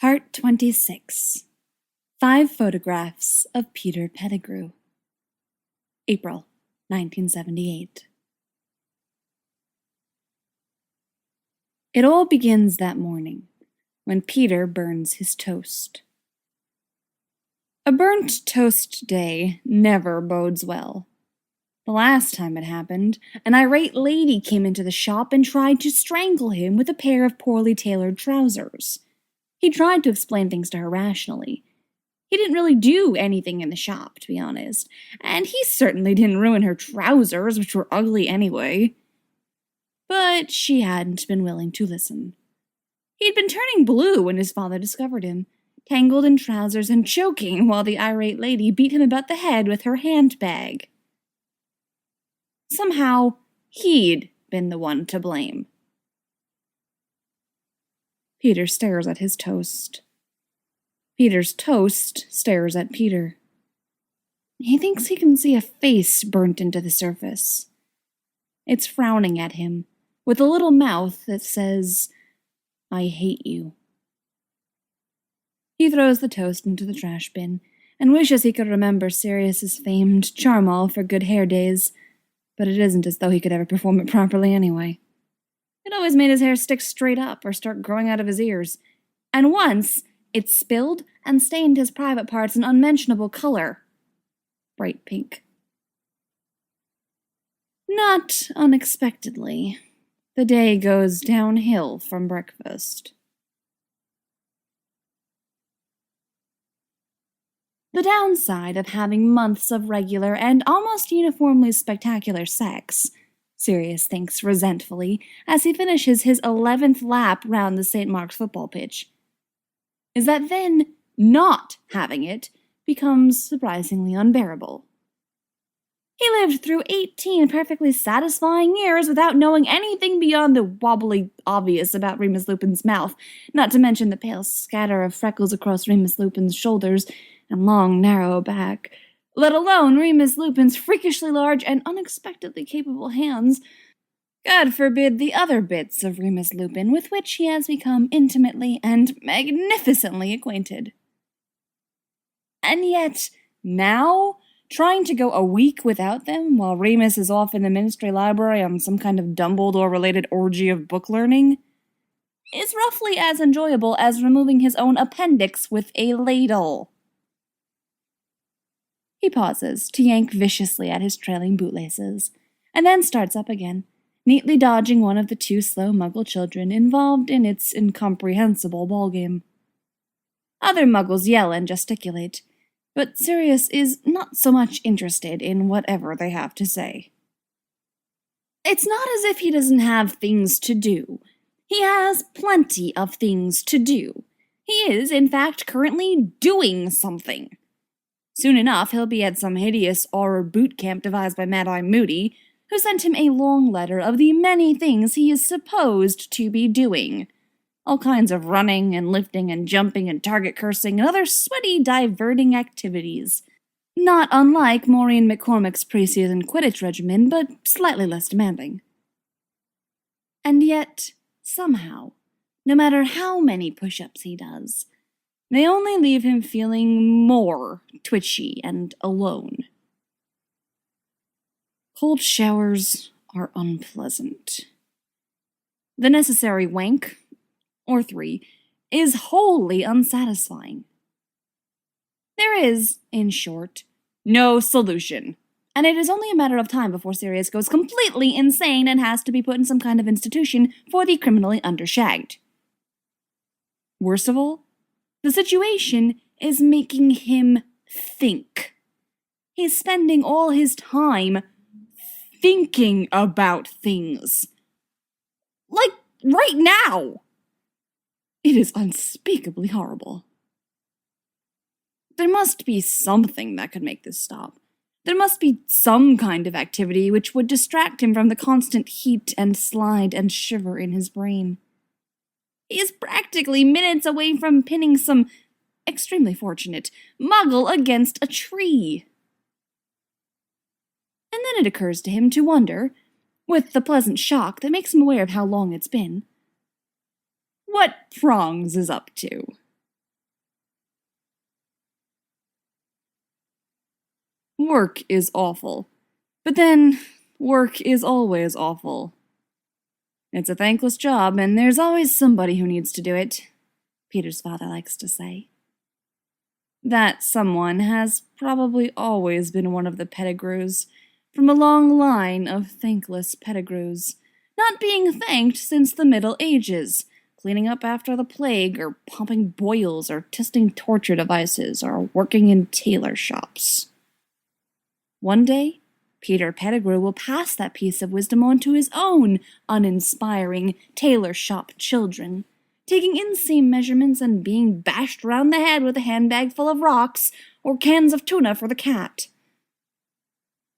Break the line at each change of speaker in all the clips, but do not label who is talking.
Part 26. 5 Photographs of Peter Pettigrew. April 1978. It all begins that morning, when Peter burns his toast. A burnt toast day never bodes well. The last time it happened, an irate lady came into the shop and tried to strangle him with a pair of poorly tailored trousers. He tried to explain things to her rationally. He didn't really do anything in the shop, to be honest, and he certainly didn't ruin her trousers, which were ugly anyway. But she hadn't been willing to listen. He'd been turning blue when his father discovered him, tangled in trousers and choking while the irate lady beat him about the head with her handbag. Somehow, he'd been the one to blame. Peter stares at his toast. Peter's toast stares at Peter. He thinks he can see a face burnt into the surface. It's frowning at him, with a little mouth that says, "I hate you." He throws the toast into the trash bin, and wishes he could remember Sirius's famed charm-all for good hair days, but it isn't as though he could ever perform it properly anyway. It always made his hair stick straight up or start growing out of his ears, and once it spilled and stained his private parts an unmentionable color. Bright pink. Not unexpectedly, the day goes downhill from breakfast. The downside of having months of regular and almost uniformly spectacular sex, Sirius thinks resentfully as he finishes his 11th lap round the St. Mark's football pitch, is that then not having it becomes surprisingly unbearable. He lived through 18 perfectly satisfying years without knowing anything beyond the wobbly obvious about Remus Lupin's mouth, not to mention the pale scatter of freckles across Remus Lupin's shoulders and long, narrow back, let alone Remus Lupin's freakishly large and unexpectedly capable hands. God forbid the other bits of Remus Lupin with which he has become intimately and magnificently acquainted. And yet, now, trying to go a week without them while Remus is off in the Ministry Library on some kind of Dumbledore-related orgy of book learning is roughly as enjoyable as removing his own appendix with a ladle. He pauses to yank viciously at his trailing bootlaces, and then starts up again, neatly dodging one of the 2 slow Muggle children involved in its incomprehensible ballgame. Other Muggles yell and gesticulate, but Sirius is not so much interested in whatever they have to say. It's not as if he doesn't have things to do. He has plenty of things to do. He is, in fact, currently doing something. Soon enough, he'll be at some hideous horror boot camp devised by Mad-Eye Moody, who sent him a long letter of the many things he is supposed to be doing. All kinds of running and lifting and jumping and target cursing and other sweaty, diverting activities. Not unlike Maureen McCormick's preseason Quidditch regimen, but slightly less demanding. And yet, somehow, no matter how many push-ups he does, they only leave him feeling more twitchy and alone. Cold showers are unpleasant. The necessary wank, or 3, is wholly unsatisfying. There is, in short, no solution, and it is only a matter of time before Sirius goes completely insane and has to be put in some kind of institution for the criminally undershagged. Worst of all, the situation is making him think. He's spending all his time thinking about things. Like, right now! It is unspeakably horrible. There must be something that could make this stop. There must be some kind of activity which would distract him from the constant heat and slide and shiver in his brain. He is practically minutes away from pinning some extremely fortunate Muggle against a tree. And then it occurs to him to wonder, with the pleasant shock that makes him aware of how long it's been, what Prongs is up to. Work is awful. But then, work is always awful. It's a thankless job, and there's always somebody who needs to do it, Peter's father likes to say. That someone has probably always been one of the Pettigrews, from a long line of thankless Pettigrews, not being thanked since the Middle Ages, cleaning up after the plague, or pumping boils, or testing torture devices, or working in tailor shops. One day, Peter Pettigrew will pass that piece of wisdom on to his own uninspiring tailor shop children, taking inseam measurements and being bashed round the head with a handbag full of rocks or cans of tuna for the cat.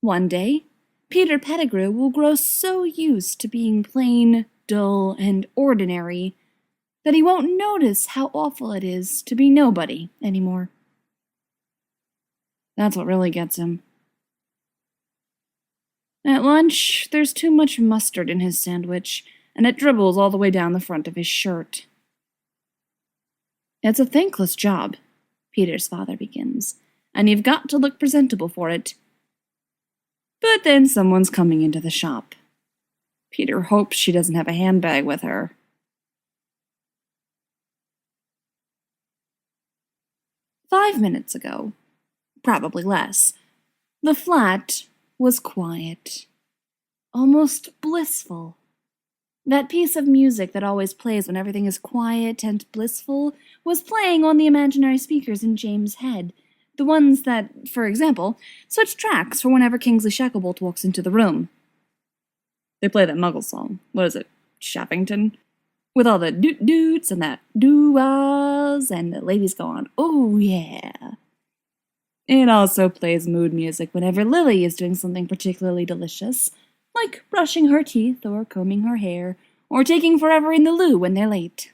One day, Peter Pettigrew will grow so used to being plain, dull, and ordinary that he won't notice how awful it is to be nobody anymore. That's what really gets him. At lunch, there's too much mustard in his sandwich, and it dribbles all the way down the front of his shirt. It's a thankless job, Peter's father begins, and you've got to look presentable for it. But then someone's coming into the shop. Peter hopes she doesn't have a handbag with her. "5 minutes ago, probably less, the flat was quiet, almost blissful. That piece of music that always plays when everything is quiet and blissful was playing on the imaginary speakers in James' head, the ones that, for example, switch tracks for whenever Kingsley Shacklebolt walks into the room. They play that Muggle song. What is it? Shappington? With all the doot-doots and that doo-ahs, and the ladies go on, oh yeah. It also plays mood music whenever Lily is doing something particularly delicious, like brushing her teeth or combing her hair, or taking forever in the loo when they're late.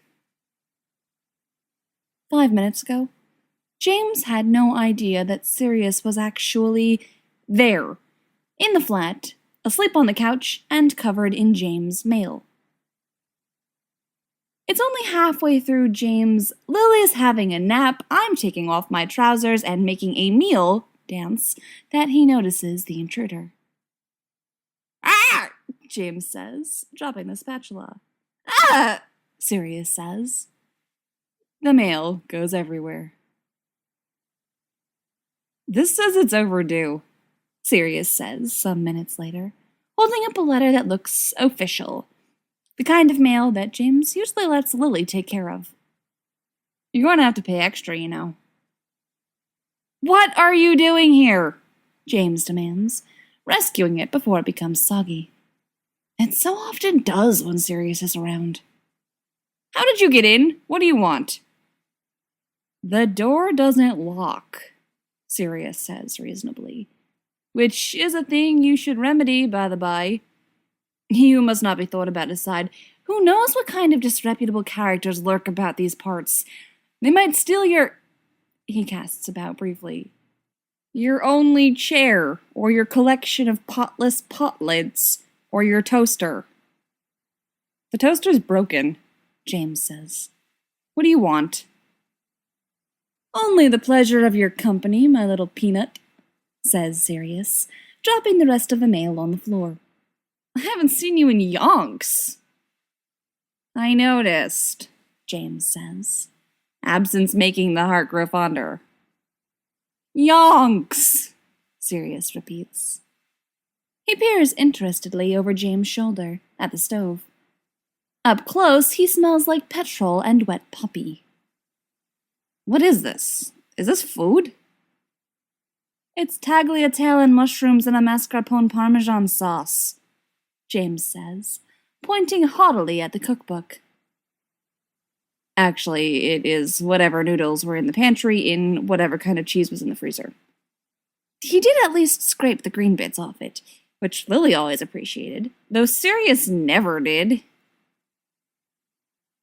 5 minutes ago, James had no idea that Sirius was actually there, in the flat, asleep on the couch, and covered in James' mail. It's only halfway through James' "Lily's having a nap, I'm taking off my trousers and making a meal" dance that he notices the intruder. "Ah!" James says, dropping the spatula. "Ah!" Sirius says. The mail goes everywhere. "This says it's overdue," Sirius says some minutes later, holding up a letter that looks official. The kind of mail that James usually lets Lily take care of. "You're going to have to pay extra, you know." "What are you doing here?" James demands, rescuing it before it becomes soggy. It so often does when Sirius is around. "How did you get in? What do you want?" "The door doesn't lock," Sirius says reasonably, "which is a thing you should remedy, by the by. You must not be thought about aside. Who knows what kind of disreputable characters lurk about these parts? They might steal your—" He casts about briefly. "Your only chair, or your collection of potless pot lids, or your toaster." "The toaster's broken," James says. "What do you want?" "Only the pleasure of your company, my little peanut," says Sirius, dropping the rest of the mail on the floor. "I haven't seen you in yonks." "I noticed," James says, "absence making the heart grow fonder." "Yonks," Sirius repeats. He peers interestedly over James' shoulder, at the stove. Up close, he smells like petrol and wet puppy. "What is this? Is this food?" "It's tagliatelle and mushrooms and a mascarpone parmesan sauce," James says, pointing haughtily at the cookbook. "Actually, it is whatever noodles were in the pantry in whatever kind of cheese was in the freezer." He did at least scrape the green bits off it, which Lily always appreciated, though Sirius never did.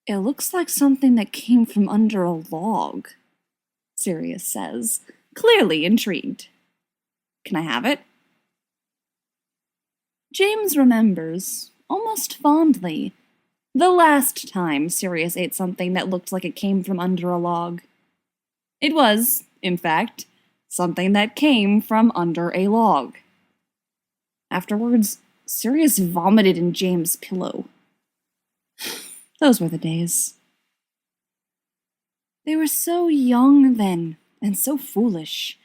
"It looks like something that came from under a log," Sirius says, clearly intrigued. "Can I have it?" James remembers, almost fondly, the last time Sirius ate something that looked like it came from under a log. It was, in fact, something that came from under a log. Afterwards, Sirius vomited in James' pillow. Those were the days. They were so young then, and so foolish.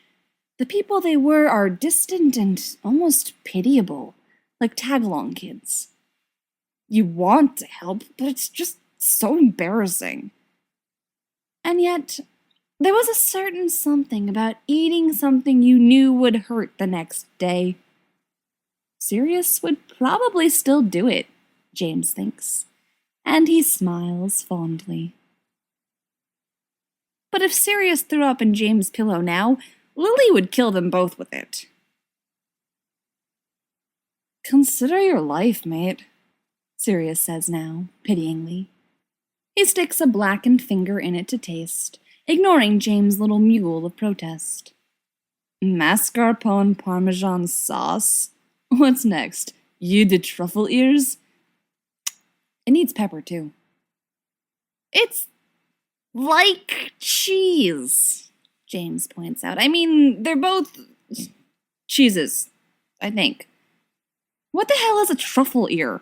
The people they were are distant and almost pitiable, like tag-along kids. You want to help, but it's just so embarrassing. And yet, there was a certain something about eating something you knew would hurt the next day. Sirius would probably still do it, James thinks, and he smiles fondly. But if Sirius threw up in James' pillow now, Lily would kill them both with it. Consider your life, mate, Sirius says now, pityingly. He sticks a blackened finger in it to taste, ignoring James' little mule of protest. Mascarpone Parmesan sauce? What's next? You the truffle ears? It needs pepper, too. It's like cheese, James points out. I mean, they're both cheeses, I think. What the hell is a truffle ear?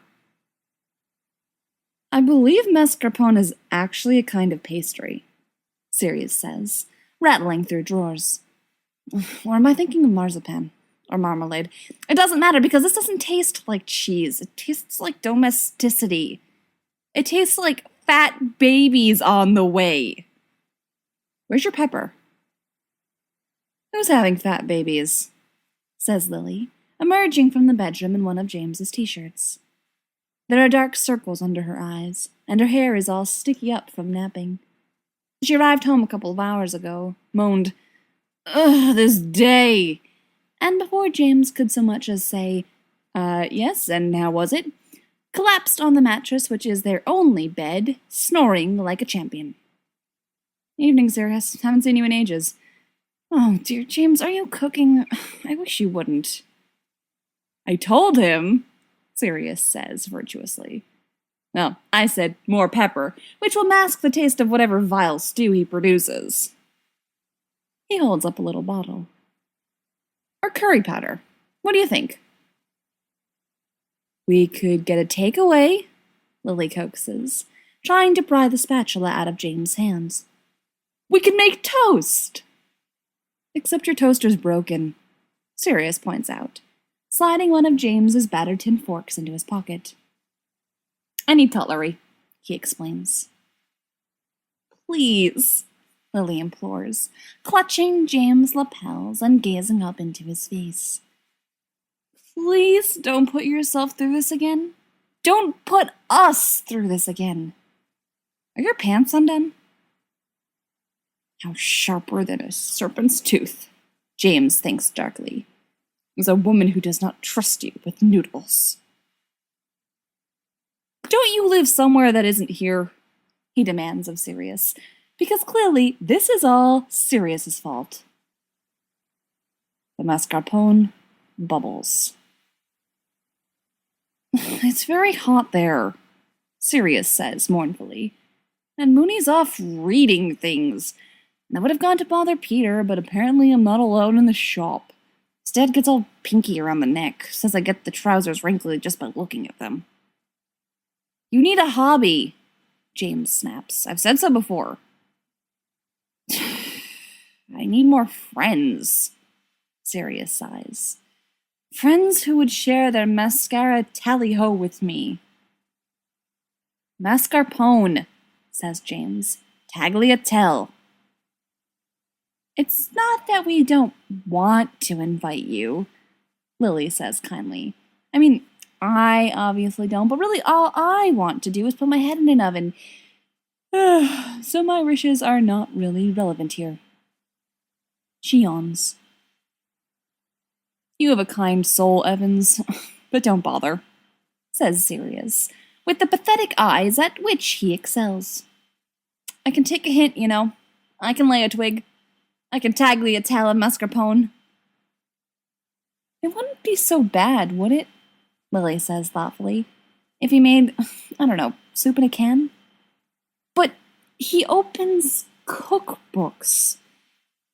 I believe mascarpone is actually a kind of pastry, Sirius says, rattling through drawers. Or am I thinking of marzipan? Or marmalade? It doesn't matter because this doesn't taste like cheese. It tastes like domesticity. It tastes like fat babies on the way. Where's your pepper? Who's having fat babies? Says Lily, emerging from the bedroom in one of James's t-shirts. There are dark circles under her eyes, and her hair is all sticky up from napping. She arrived home a couple of hours ago, moaned, "Ugh, this day!" And before James could so much as say, yes, and how was it?" collapsed on the mattress, which is their only bed, snoring like a champion. "Evening, Sirius. Haven't seen you in ages." "Oh, dear James, are you cooking? I wish you wouldn't." "I told him," Sirius says virtuously. "Well, I said more pepper, which will mask the taste of whatever vile stew he produces." He holds up a little bottle. "Or curry powder. What do you think?" "We could get a takeaway," Lily coaxes, trying to pry the spatula out of James' hands. "We can make toast!" "Except your toaster's broken," Sirius points out, sliding one of James's battered tin forks into his pocket. "I need cutlery," he explains. "Please," Lily implores, clutching James' lapels and gazing up into his face. "Please don't put yourself through this again. Don't put us through this again. Are your pants undone?" "How sharper than a serpent's tooth," James thinks darkly, "is a woman who does not trust you with noodles." "Don't you live somewhere that isn't here?" he demands of Sirius, because clearly this is all Sirius's fault. The mascarpone bubbles. "It's very hot there," Sirius says mournfully, "and Mooney's off reading things. And I would have gone to bother Peter, but apparently I'm not allowed in the shop. His dad gets all pinky around the neck, says I get the trousers wrinkly just by looking at them." "You need a hobby," James snaps. "I've said so before." "I need more friends," Sirius sighs. "Friends who would share their mascara tally-ho with me." "Mascarpone," says James. "Tagliatelle." "It's not that we don't want to invite you," Lily says kindly. "I mean, I obviously don't, but really all I want to do is put my head in an oven. So my wishes are not really relevant here." She yawns. "You have a kind soul, Evans, but don't bother," says Sirius, with the pathetic eyes at which he excels. "I can take a hint, you know. I can lay a twig. I can tagliatelle a mascarpone." "It wouldn't be so bad, would it?" Lily says thoughtfully. "If he made, I don't know, soup in a can? But he opens cookbooks.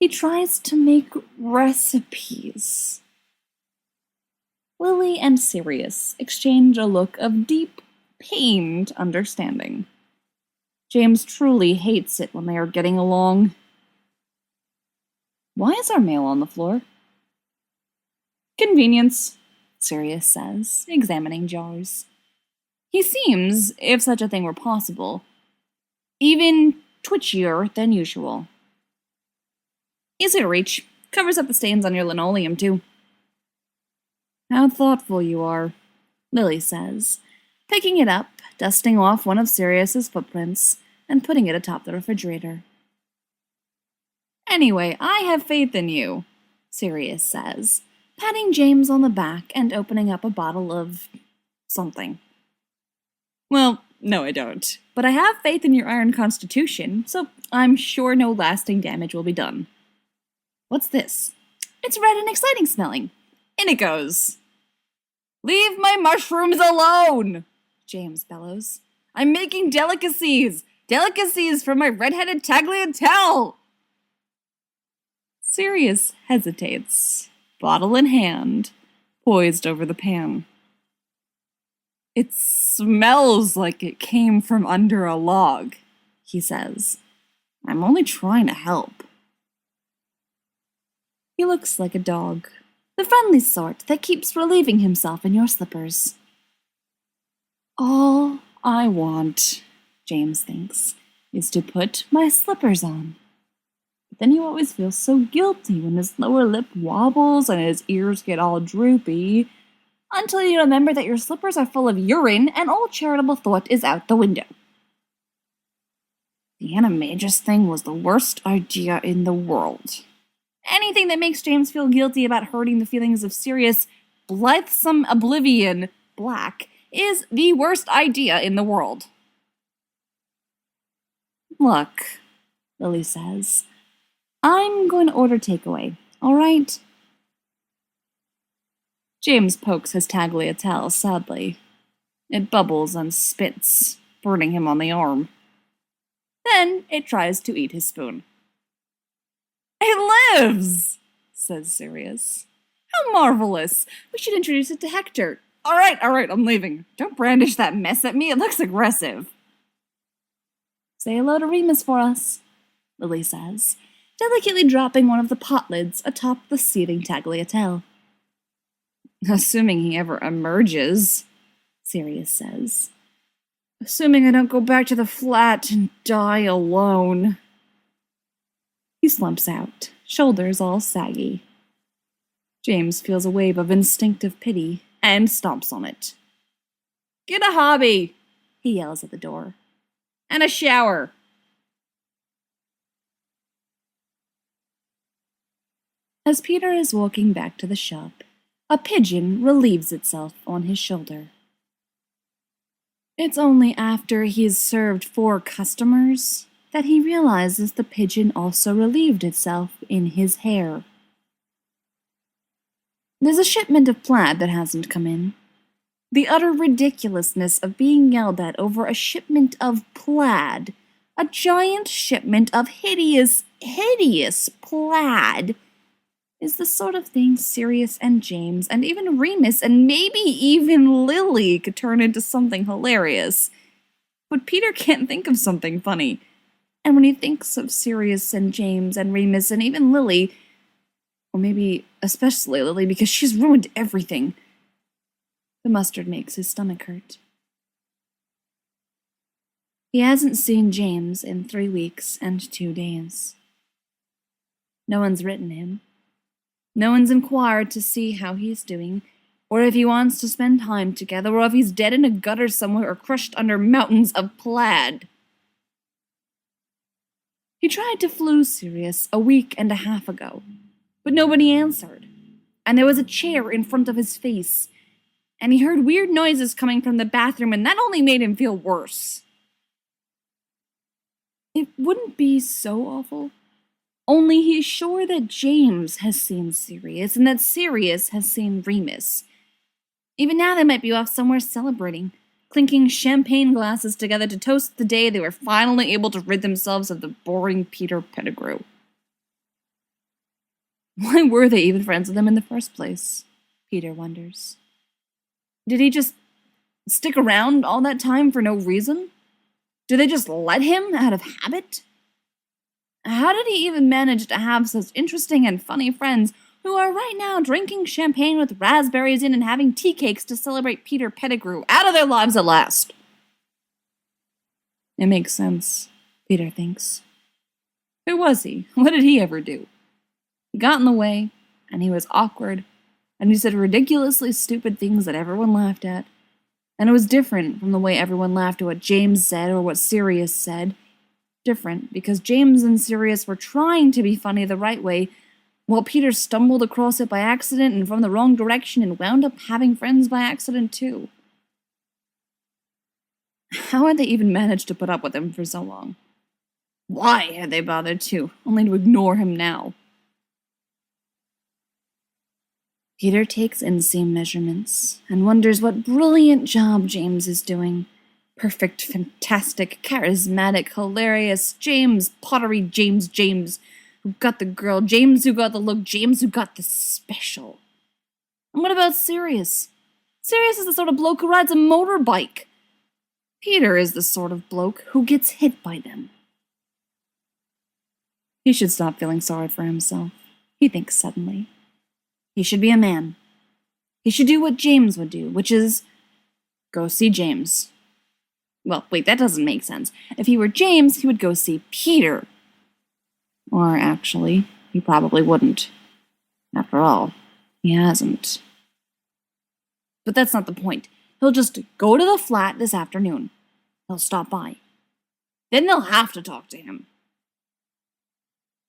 He tries to make recipes. Lily and Sirius exchange a look of deep, pained understanding. James truly hates it when they are getting along. Why is our mail on the floor? Convenience, Sirius says, examining jars. He seems, if such a thing were possible, even twitchier than usual. Easy to reach. Covers up the stains on your linoleum, too. How thoughtful you are, Lily says, picking it up, dusting off one of Sirius's footprints, and putting it atop the refrigerator. Anyway, I have faith in you, Sirius says, patting James on the back and opening up a bottle of something. Well, no, I don't. But I have faith in your iron constitution, so I'm sure no lasting damage will be done. What's this? It's red and exciting smelling. In it goes. Leave my mushrooms alone, James bellows. I'm making delicacies. Delicacies for my red-headed tagliatelle. Sirius hesitates, bottle in hand, poised over the pan. It smells like it came from under a log, he says. I'm only trying to help. He looks like a dog, the friendly sort that keeps relieving himself in your slippers. All I want, James thinks, is to put my slippers on. But then you always feel so guilty when his lower lip wobbles and his ears get all droopy, until you remember that your slippers are full of urine and all charitable thought is out the window. The animagus thing was the worst idea in the world. Anything that makes James feel guilty about hurting the feelings of Sirius blithesome oblivion, Black, is the worst idea in the world. Look, Lily says, I'm going to order takeaway, all right? James pokes his tagliatelle sadly. It bubbles and spits, burning him on the arm. Then it tries to eat his spoon. It lives, says Sirius. How marvelous! We should introduce it to Hector. All right, I'm leaving. Don't brandish that mess at me. It looks aggressive. Say hello to Remus for us, Lily says, delicately dropping one of the pot lids atop the seething tagliatelle. Assuming he ever emerges, Sirius says. Assuming I don't go back to the flat and die alone. He slumps out, shoulders all saggy. James feels a wave of instinctive pity and stomps on it. Get a hobby, he yells at the door. And a shower. As Peter is walking back to the shop, a pigeon relieves itself on his shoulder. It's only after he's served 4 customers that he realizes the pigeon also relieved itself in his hair. There's a shipment of plaid that hasn't come in. The utter ridiculousness of being yelled at over a shipment of plaid, a giant shipment of hideous plaid, is the sort of thing Sirius and James and even Remus and maybe even Lily could turn into something hilarious. But Peter can't think of something funny. And when he thinks of Sirius and James and Remus and even Lily, or maybe especially Lily because she's ruined everything, the mustard makes his stomach hurt. He hasn't seen James in 3 weeks and 2 days. No one's written him. No one's inquired to see how he's doing, or if he wants to spend time together, or if he's dead in a gutter somewhere or crushed under mountains of plaid. He tried to flu Sirius a week and a half ago, but nobody answered, and there was a chair in front of his face, and he heard weird noises coming from the bathroom, and that only made him feel worse. It wouldn't be so awful. Only he's sure that James has seen Sirius and that Sirius has seen Remus. Even now they might be off somewhere celebrating, clinking champagne glasses together to toast the day they were finally able to rid themselves of the boring Peter Pettigrew. Why were they even friends with him in the first place? Peter wonders. Did he just stick around all that time for no reason? Did they just let him out of habit? How did he even manage to have such interesting and funny friends who are right now drinking champagne with raspberries in and having tea cakes to celebrate Peter Pettigrew out of their lives at last? It makes sense, Peter thinks. Who was he? What did he ever do? He got in the way, and he was awkward, and he said ridiculously stupid things that everyone laughed at. And it was different from the way everyone laughed at what James said or what Sirius said. Different, because James and Sirius were trying to be funny the right way, while Peter stumbled across it by accident and from the wrong direction and wound up having friends by accident too. How had they even managed to put up with him for so long? Why had they bothered to, only to ignore him now? Peter takes inseam measurements and wonders what brilliant job James is doing. Perfect, fantastic, charismatic, hilarious James, pottery James, who got the girl, James who got the look, James who got the special. And what about Sirius? Sirius is the sort of bloke who rides a motorbike. Peter is the sort of bloke who gets hit by them. He should stop feeling sorry for himself, he thinks suddenly. He should be a man. He should do what James would do, which is go see James. Well, wait, that doesn't make sense. If he were James, he would go see Peter. Or actually, he probably wouldn't. After all, he hasn't. But that's not the point. He'll just go to the flat this afternoon. He'll stop by. Then they'll have to talk to him.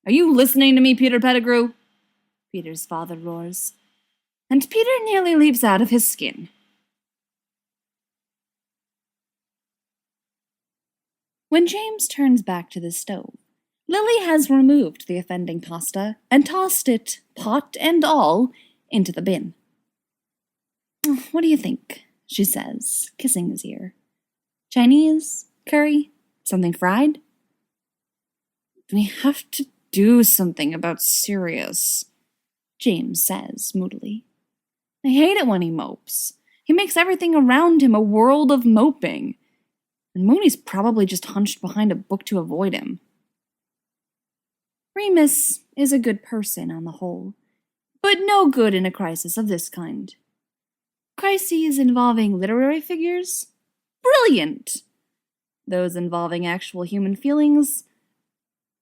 Are you listening to me, Peter Pettigrew? Peter's father roars. And Peter nearly leaps out of his skin. When James turns back to the stove, Lily has removed the offending pasta and tossed it, pot and all, into the bin. What do you think? She says, kissing his ear. Chinese? Curry? Something fried? We have to do something about Sirius, James says moodily. I hate it when he mopes. He makes everything around him a world of moping. And Mooney's probably just hunched behind a book to avoid him. Remus is a good person on the whole, but no good in a crisis of this kind. Crises involving literary figures? Brilliant! Those involving actual human feelings?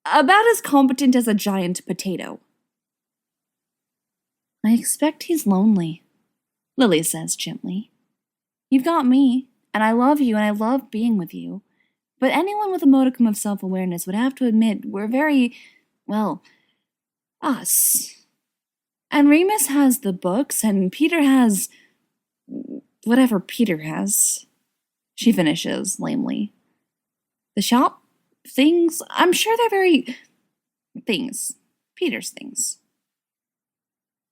About as competent as a giant potato. I expect he's lonely, Lily says gently. You've got me, and I love you, and I love being with you. But anyone with a modicum of self-awareness would have to admit we're very, well, us. And Remus has the books, and Peter has whatever Peter has. She finishes lamely. The shop? Things? I'm sure they're very things. Peter's things.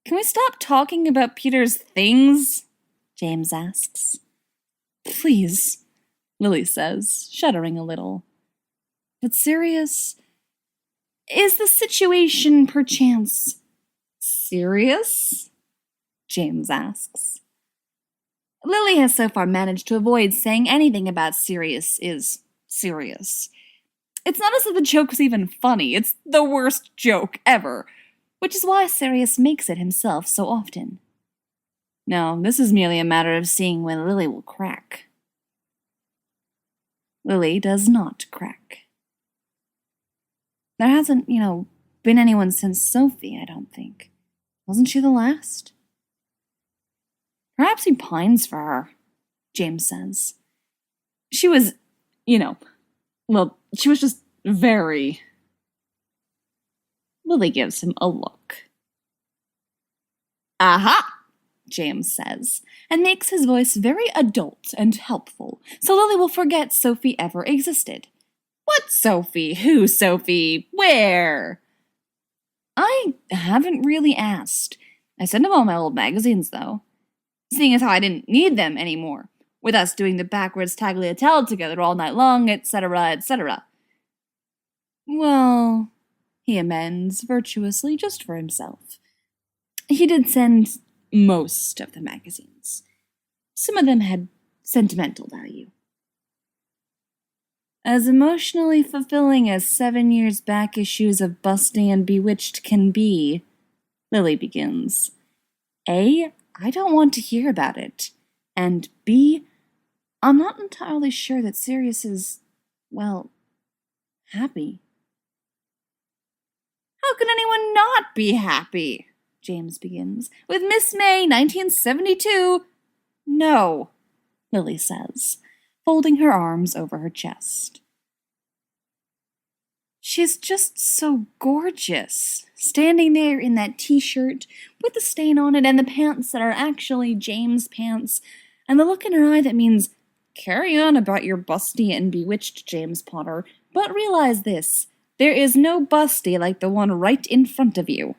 Can we stop talking about Peter's things? James asks. Please, Lily says, shuddering a little. But Sirius, is the situation perchance serious? James asks. Lily has so far managed to avoid saying anything about Sirius is serious. It's not as if the joke was even funny. It's the worst joke ever, which is why Sirius makes it himself so often. No, this is merely a matter of seeing when Lily will crack. Lily does not crack. There hasn't, been anyone since Sophie, I don't think. Wasn't she the last? Perhaps he pines for her, James says. She was, she was just very... Lily gives him a look. Aha! James says, and makes his voice very adult and helpful, so Lily will forget Sophie ever existed. What Sophie? Who Sophie? Where? I haven't really asked. I sent him all my old magazines, though. Seeing as how I didn't need them anymore, with us doing the backwards tagliatelle together all night long, etc., etc. Well, he amends virtuously just for himself. He did send most of the magazines. Some of them had sentimental value. As emotionally fulfilling as 7 years back issues of Busty and Bewitched can be, Lily begins. A, I don't want to hear about it. And B, I'm not entirely sure that Sirius is, well, happy. How can anyone not be happy? James begins. With Miss May, 1972. No, Lily says, folding her arms over her chest. She's just so gorgeous, standing there in that t-shirt with the stain on it and the pants that are actually James' pants, and the look in her eye that means, carry on about your busty and bewitched, James Potter, but realize this, there is no busty like the one right in front of you.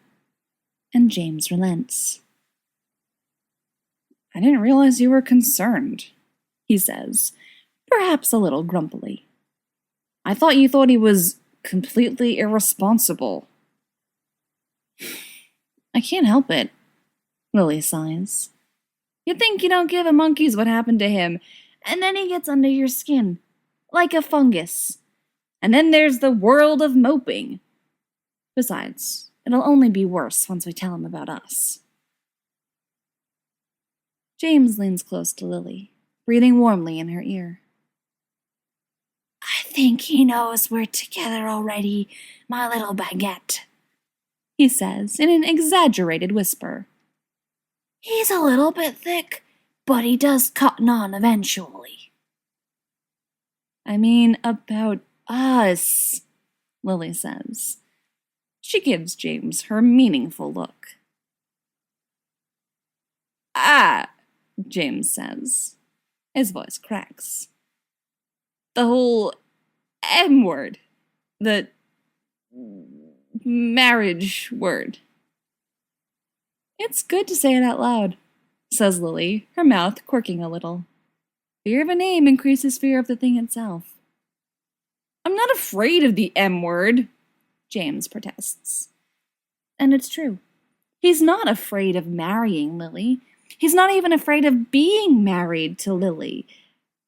And James relents. I didn't realize you were concerned, he says, perhaps a little grumpily. I thought you thought he was completely irresponsible. I can't help it, Lily sighs. You think you don't give a monkey's what happened to him, and then he gets under your skin, like a fungus. And then there's the world of moping. Besides, it'll only be worse once we tell him about us. James leans close to Lily, breathing warmly in her ear. I think he knows we're together already, my little baguette, he says in an exaggerated whisper. He's a little bit thick, but he does cotton on eventually. I mean, about us, Lily says. She gives James her meaningful look. Ah, James says. His voice cracks. The whole M word. The marriage word. It's good to say it out loud, says Lily, her mouth quirking a little. Fear of a name increases fear of the thing itself. I'm not afraid of the M word, James protests. And it's true. He's not afraid of marrying Lily. He's not even afraid of being married to Lily.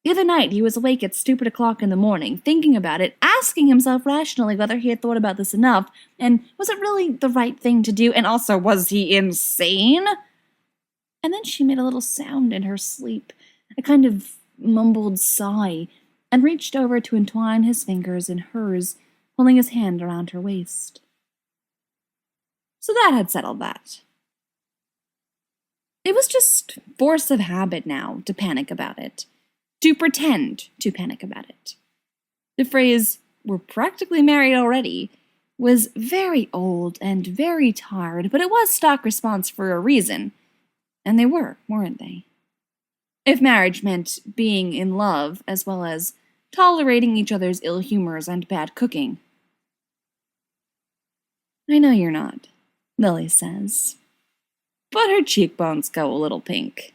The other night he was awake at stupid o'clock in the morning, thinking about it, asking himself rationally whether he had thought about this enough, and was it really the right thing to do, and also was he insane? And then she made a little sound in her sleep, a kind of mumbled sigh, and reached over to entwine his fingers in hers, pulling his hand around her waist. So that had settled that. It was just force of habit now to panic about it. To pretend to panic about it. The phrase, we're practically married already, was very old and very tired, but it was stock response for a reason. And they were, weren't they? If marriage meant being in love as well as tolerating each other's ill humors and bad cooking. I know you're not, Lily says. But her cheekbones go a little pink.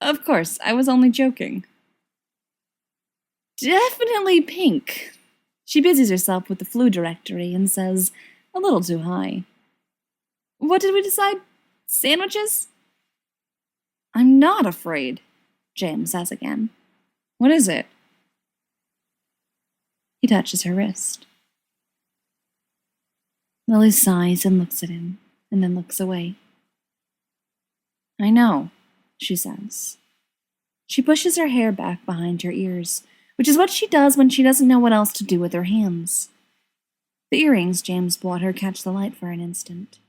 Of course, I was only joking. Definitely pink. She busies herself with the flu directory and says, a little too high. What did we decide? Sandwiches? I'm not afraid, James says again. What is it? He touches her wrist. Lily sighs and looks at him, and then looks away. I know, she says. She pushes her hair back behind her ears, which is what she does when she doesn't know what else to do with her hands. The earrings James bought her catch the light for an instant.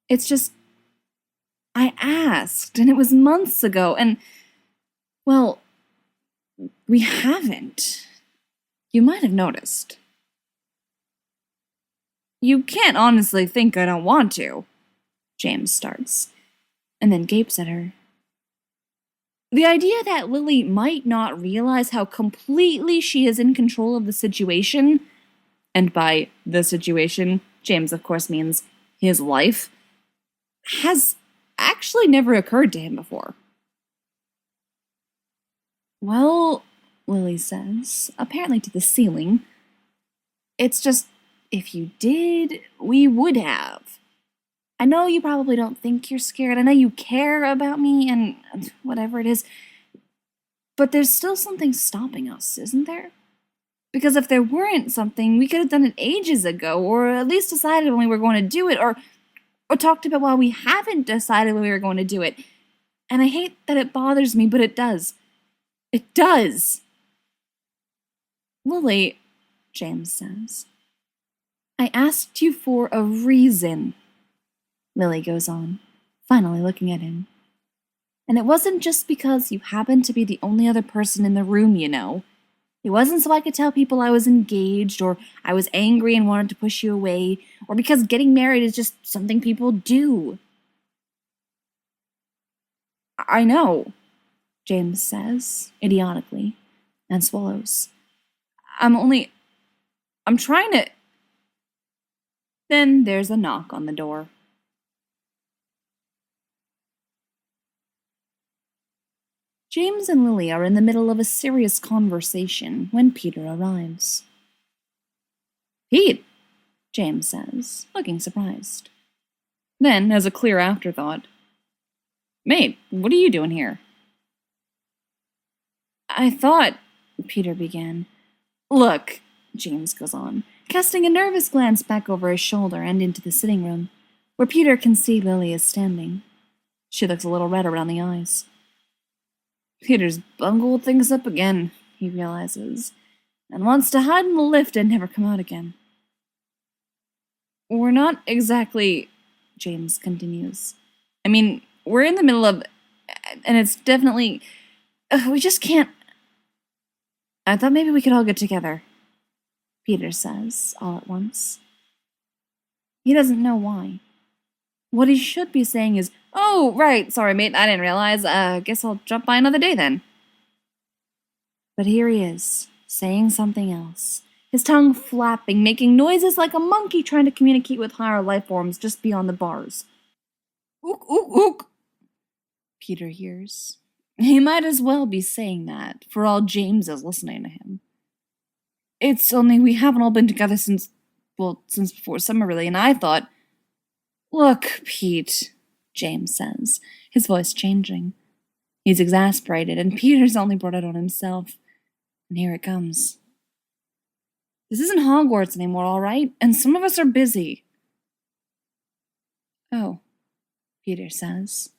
It's just, I asked, and it was months ago, and, well, we haven't. You might have noticed. You can't honestly think I don't want to, James starts, and then gapes at her. The idea that Lily might not realize how completely she is in control of the situation, and by the situation, James of course means his life, has actually never occurred to him before. Well, Lily says, apparently to the ceiling, it's just, if you did, we would have. I know you probably don't think you're scared. I know you care about me and whatever it is. But there's still something stopping us, isn't there? Because if there weren't something, we could have done it ages ago, or at least decided when we were going to do it, or talked about why we haven't decided when we were going to do it. And I hate that it bothers me, but it does. It does. Lily, James says, I asked you for a reason. Lily goes on, finally looking at him. And it wasn't just because you happened to be the only other person in the room, you know. It wasn't so I could tell people I was engaged, or I was angry and wanted to push you away, or because getting married is just something people do. I know, James says, idiotically, and swallows. I'm trying to... Then there's a knock on the door. James and Lily are in the middle of a serious conversation when Peter arrives. Pete, James says, looking surprised. Then, as a clear afterthought, Mate, what are you doing here? I thought, Peter began. Look, James goes on, casting a nervous glance back over his shoulder and into the sitting room, where Peter can see Lily is standing. She looks a little red around the eyes. Peter's bungled things up again, he realizes, and wants to hide in the lift and never come out again. We're not exactly, James continues. I mean, we're in the middle of, and it's definitely, we just can't. I thought maybe we could all get together, Peter says, all at once. He doesn't know why. What he should be saying is, oh, right, sorry, mate, I didn't realize. Guess I'll drop by another day then. But here he is, saying something else, his tongue flapping, making noises like a monkey trying to communicate with higher life forms just beyond the bars. Ook, ook, ook, Peter hears. He might as well be saying that, for all James is listening to him. It's only we haven't all been together since before summer, really, and I thought... Look, Pete, James says, his voice changing. He's exasperated, and Peter's only brought it on himself. And here it comes. This isn't Hogwarts anymore, all right? And some of us are busy. Oh, Peter says.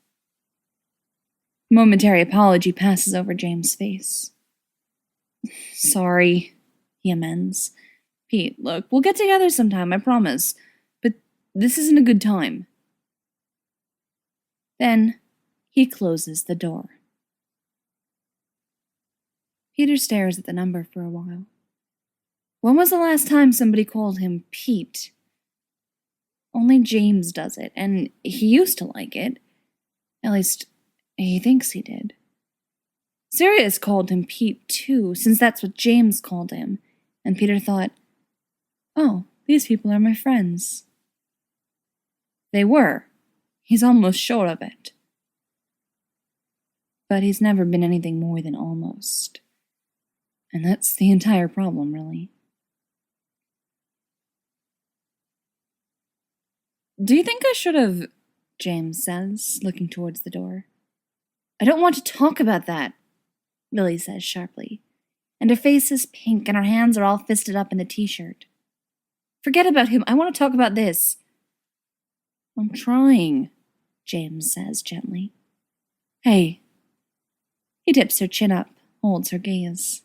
Momentary apology passes over James' face. Sorry, he amends. Pete, look, we'll get together sometime, I promise. But this isn't a good time. Then he closes the door. Peter stares at the number for a while. When was the last time somebody called him Pete? Only James does it, and he used to like it. At least, he thinks he did. Sirius called him Pete, too, since that's what James called him, and Peter thought, oh, these people are my friends. They were. He's almost sure of it. But he's never been anything more than almost. And that's the entire problem, really. Do you think I should have, James says, looking towards the door. I don't want to talk about that, Lily says sharply, and her face is pink and her hands are all fisted up in the t-shirt. Forget about him, I want to talk about this. I'm trying, James says gently. Hey. He tips her chin up, holds her gaze.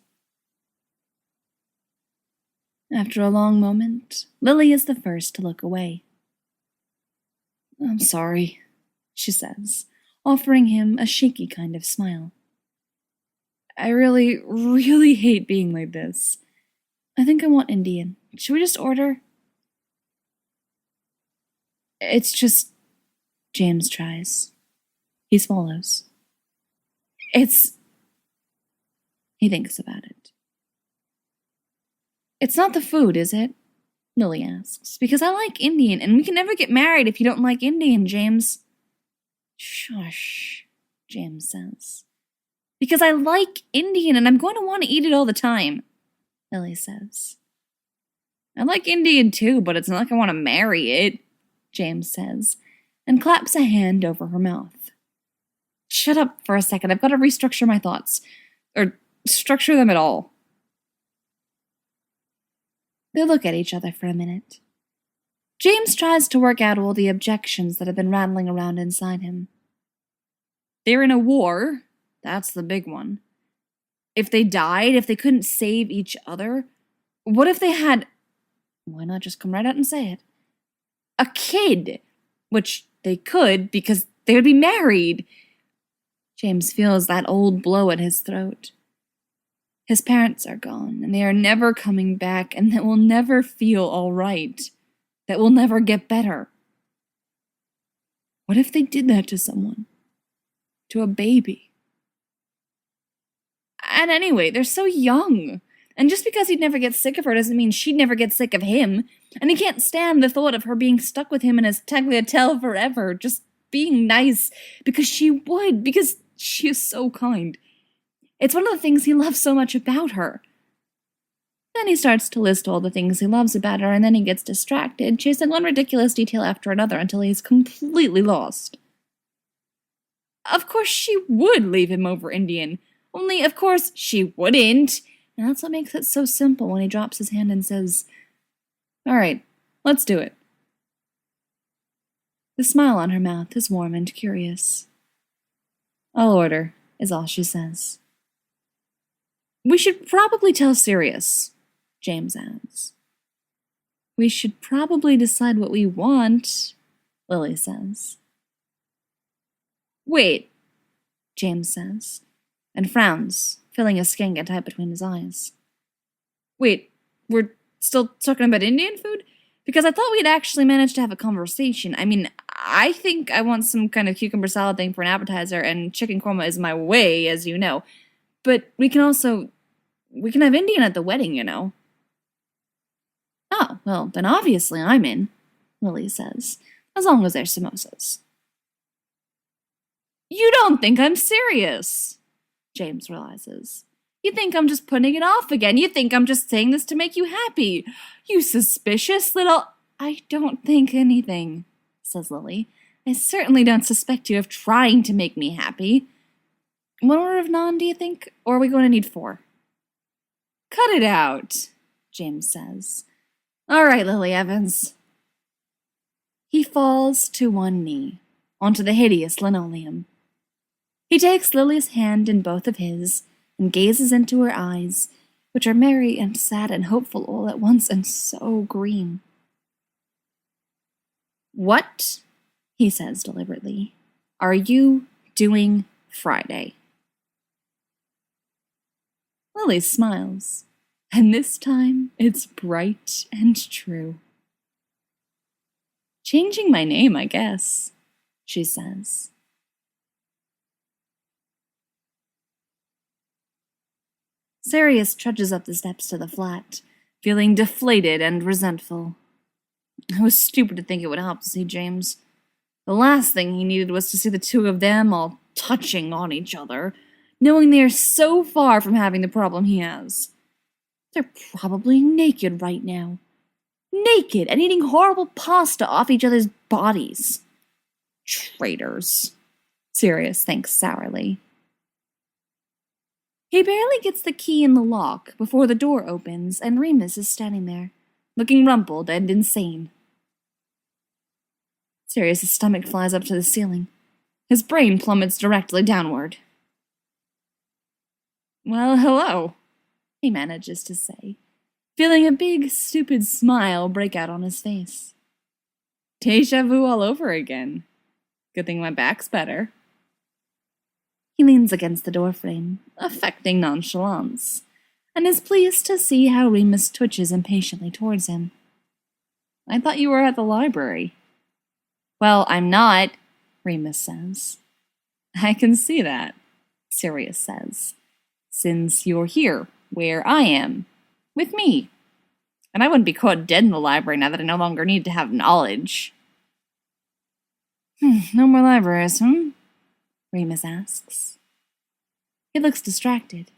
After a long moment, Lily is the first to look away. I'm sorry, she says, offering him a shaky kind of smile. I really, really hate being like this. I think I want Indian. Should we just order? It's just... James tries. He swallows. He thinks about it. It's not the food, is it? Lily asks. Because I like Indian, and we can never get married if you don't like Indian, James. Shush, James says. Because I like Indian, and I'm going to want to eat it all the time, Lily says. I like Indian too, but it's not like I want to marry it, James says. and claps a hand over her mouth. Shut up for a second. I've got to restructure my thoughts. Or structure them at all. They look at each other for a minute. James tries to work out all the objections that have been rattling around inside him. They're in a war. That's the big one. If they died, if they couldn't save each other, what if they had... Why not just come right out and say it? A kid! Which they could, because they would be married. James feels that old blow at his throat. His parents are gone, and they are never coming back, and that will never feel all right. That will never get better. What if they did that to someone? To a baby? And anyway, they're so young. And just because he'd never get sick of her doesn't mean she'd never get sick of him. And he can't stand the thought of her being stuck with him in his tagliatelle forever, just being nice, because she would, because she is so kind. It's one of the things he loves so much about her. Then he starts to list all the things he loves about her, and then he gets distracted, chasing one ridiculous detail after another until he's completely lost. Of course she would leave him over Indian, only of course she wouldn't, and that's what makes it so simple when he drops his hand and says, "All right, let's do it." The smile on her mouth is warm and curious. "I'll order," is all she says. "We should probably tell Sirius," James adds. "We should probably decide what we want," Lily says. "Wait," James says, and frowns, filling a skank tight between his eyes. "Wait, we're still talking about Indian food? Because I thought we'd actually managed to have a conversation. I mean, I think I want some kind of cucumber salad thing for an appetizer, and chicken korma is my way, as you know. But we can have Indian at the wedding, you know." "Oh, well, then obviously I'm in," Lily says, "as long as there's samosas." "You don't think I'm serious," James realizes. "You think I'm just putting it off again. You think I'm just saying this to make you happy. You suspicious little—" "I don't think anything," says Lily. "I certainly don't suspect you of trying to make me happy. One order of naan, do you think? Or are we going to need 4? "Cut it out," James says. "All right, Lily Evans." He falls to one knee, onto the hideous linoleum. He takes Lily's hand in both of his and gazes into her eyes, which are merry and sad and hopeful all at once and so green. "What," he says deliberately, "are you doing Friday?" Lily smiles, and this time it's bright and true. "Changing my name, I guess," she says. Sirius trudges up the steps to the flat, feeling deflated and resentful. It was stupid to think it would help to see James. The last thing he needed was to see the two of them all touching on each other, knowing they are so far from having the problem he has. They're probably naked right now. Naked and eating horrible pasta off each other's bodies. Traitors, Sirius thinks sourly. He barely gets the key in the lock before the door opens and Remus is standing there, looking rumpled and insane. Sirius's stomach flies up to the ceiling. His brain plummets directly downward. "Well, hello," he manages to say, feeling a big, stupid smile break out on his face. "Deja vu all over again. Good thing my back's better." He leans against the doorframe, affecting nonchalance, and is pleased to see how Remus twitches impatiently towards him. "I thought you were at the library." "Well, I'm not," Remus says. "I can see that," Sirius says, "since you're here, where I am, with me. And I wouldn't be caught dead in the library now that I no longer need to have knowledge." "No more libraries, Remus asks. He looks distracted.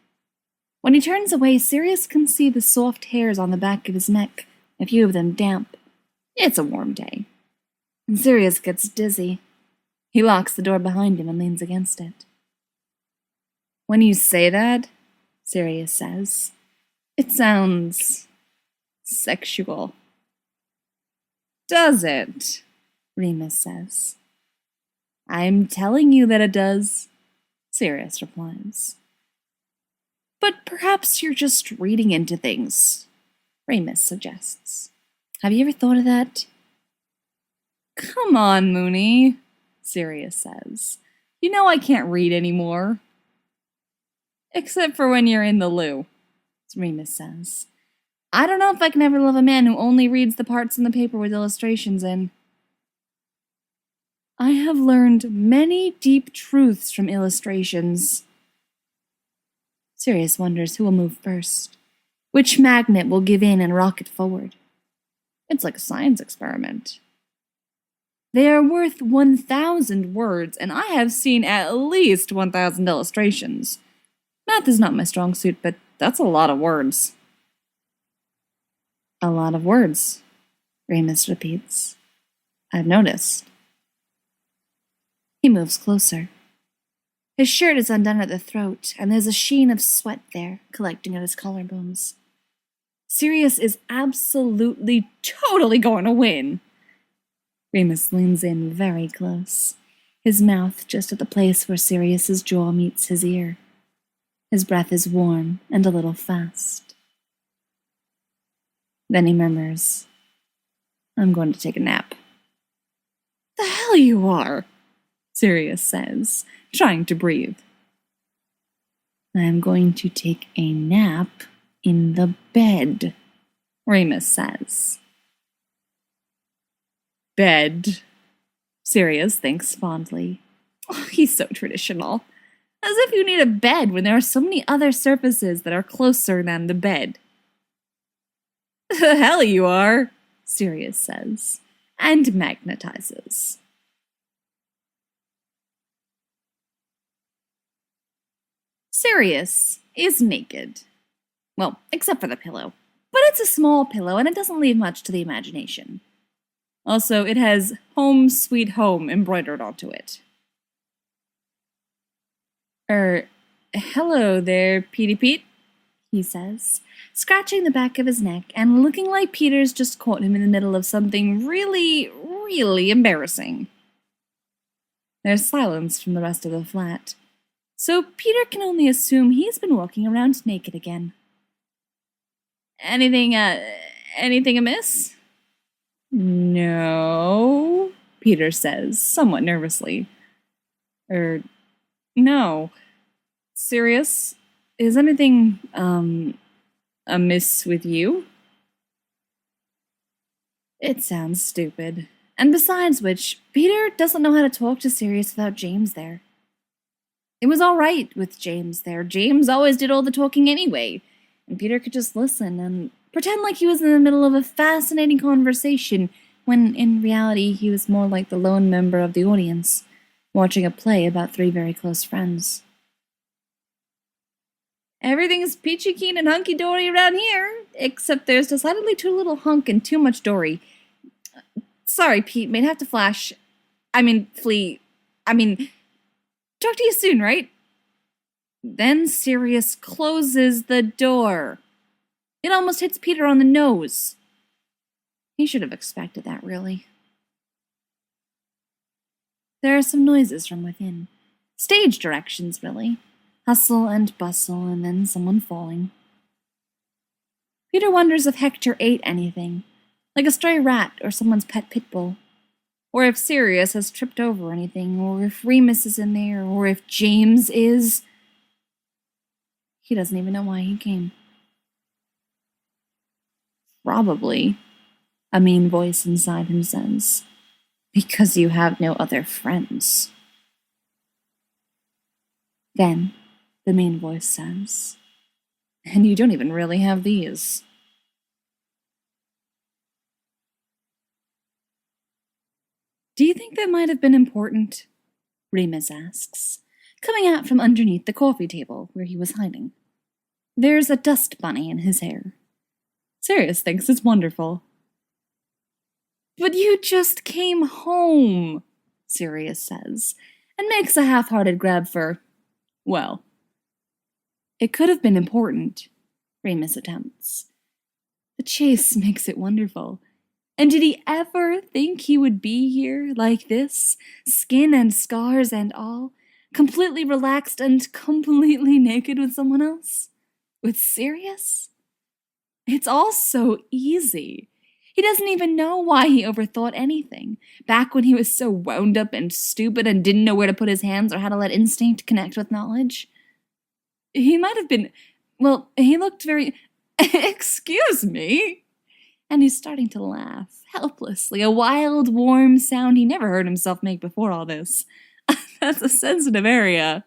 When he turns away, Sirius can see the soft hairs on the back of his neck, a few of them damp. It's a warm day. And Sirius gets dizzy. He locks the door behind him and leans against it. When you say that, Sirius says, it sounds sexual. Does it? Remus says. I'm telling you that it does, Sirius replies. But perhaps you're just reading into things, Remus suggests. Have you ever thought of that? Come on, Moony, Sirius says. You know I can't read anymore. Except for when you're in the loo, Remus says. I don't know if I can ever love a man who only reads the parts in the paper with illustrations in. I have learned many deep truths from illustrations. Sirius wonders who will move first, which magnet will give in and rocket forward. It's like a science experiment. They are worth 1,000 words, and I have seen at least 1,000 illustrations. Math is not my strong suit, but that's a lot of words. A lot of words, Remus repeats. I've noticed. He moves closer. His shirt is undone at the throat, and there's a sheen of sweat there, collecting at his collarbones. Sirius is absolutely, totally going to win. Remus leans in very close, his mouth just at the place where Sirius's jaw meets his ear. His breath is warm and a little fast. Then he murmurs, I'm going to take a nap. The hell you are, Sirius says, trying to breathe. I am going to take a nap in the bed, Remus says. Bed, Sirius thinks fondly. Oh, he's so traditional. As if you need a bed when there are so many other surfaces that are closer than the bed. The hell you are, Sirius says, and magnetizes. Sirius is naked. Well, except for the pillow. But it's a small pillow and it doesn't leave much to the imagination. Also, it has Home Sweet Home embroidered onto it. Hello there, Petey Pete, he says, scratching the back of his neck and looking like Peter's just caught him in the middle of something really, really embarrassing. There's silence from the rest of the flat, so Peter can only assume he's been walking around naked again. Anything amiss? No, Peter says, somewhat nervously. No. Serious? Is anything, amiss with you? It sounds stupid. And besides which, Peter doesn't know how to talk to Sirius without James there. It was all right with James there. James always did all the talking anyway, and Peter could just listen and pretend like he was in the middle of a fascinating conversation, when in reality he was more like the lone member of the audience, watching a play about three very close friends. Everything's peachy keen and hunky-dory around here, except there's decidedly too little hunk and too much dory. Sorry, Pete, may have to flee. Talk to you soon, right? Then Sirius closes the door. It almost hits Peter on the nose. He should have expected that, really. There are some noises from within. Stage directions, really. Hustle and bustle, and then someone falling. Peter wonders if Hector ate anything, like a stray rat or someone's pet pit bull. Or if Sirius has tripped over anything, or if Remus is in there, or if James is. He doesn't even know why he came. Probably, a mean voice inside him says, because you have no other friends. Then, the mean voice says, and you don't even really have these. Do you think that might have been important? Remus asks, coming out from underneath the coffee table where he was hiding. There's a dust bunny in his hair. Sirius thinks it's wonderful. But you just came home, Sirius says, and makes a half-hearted grab for, well, it could have been important, Remus attempts. The chase makes it wonderful. And did he ever think he would be here like this, skin and scars and all, completely relaxed and completely naked with someone else? With Sirius? It's all so easy. He doesn't even know why he overthought anything, back when he was so wound up and stupid and didn't know where to put his hands or how to let instinct connect with knowledge. He might have been, well, he looked very, excuse me, and he's starting to laugh, helplessly, a wild, warm sound he never heard himself make before all this. That's a sensitive area.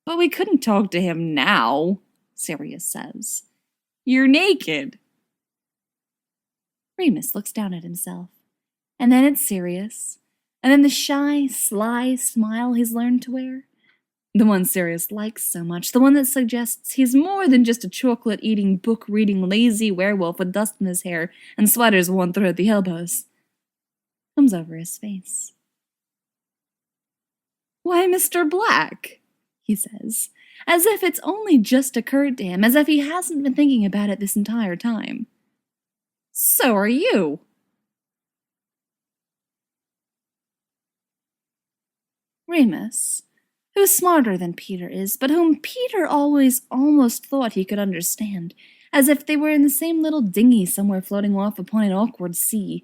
But we couldn't talk to him now, Sirius says. You're naked. Remus looks down at himself, and then at Sirius, and then the shy, sly smile he's learned to wear. The one Sirius likes so much, the one that suggests he's more than just a chocolate-eating, book-reading, lazy werewolf with dust in his hair and sweaters worn through at the elbows, comes over his face. Why, Mr. Black, he says, as if it's only just occurred to him, as if he hasn't been thinking about it this entire time. So are you. Remus, who's smarter than Peter is, but whom Peter always almost thought he could understand, as if they were in the same little dinghy somewhere floating off upon an awkward sea,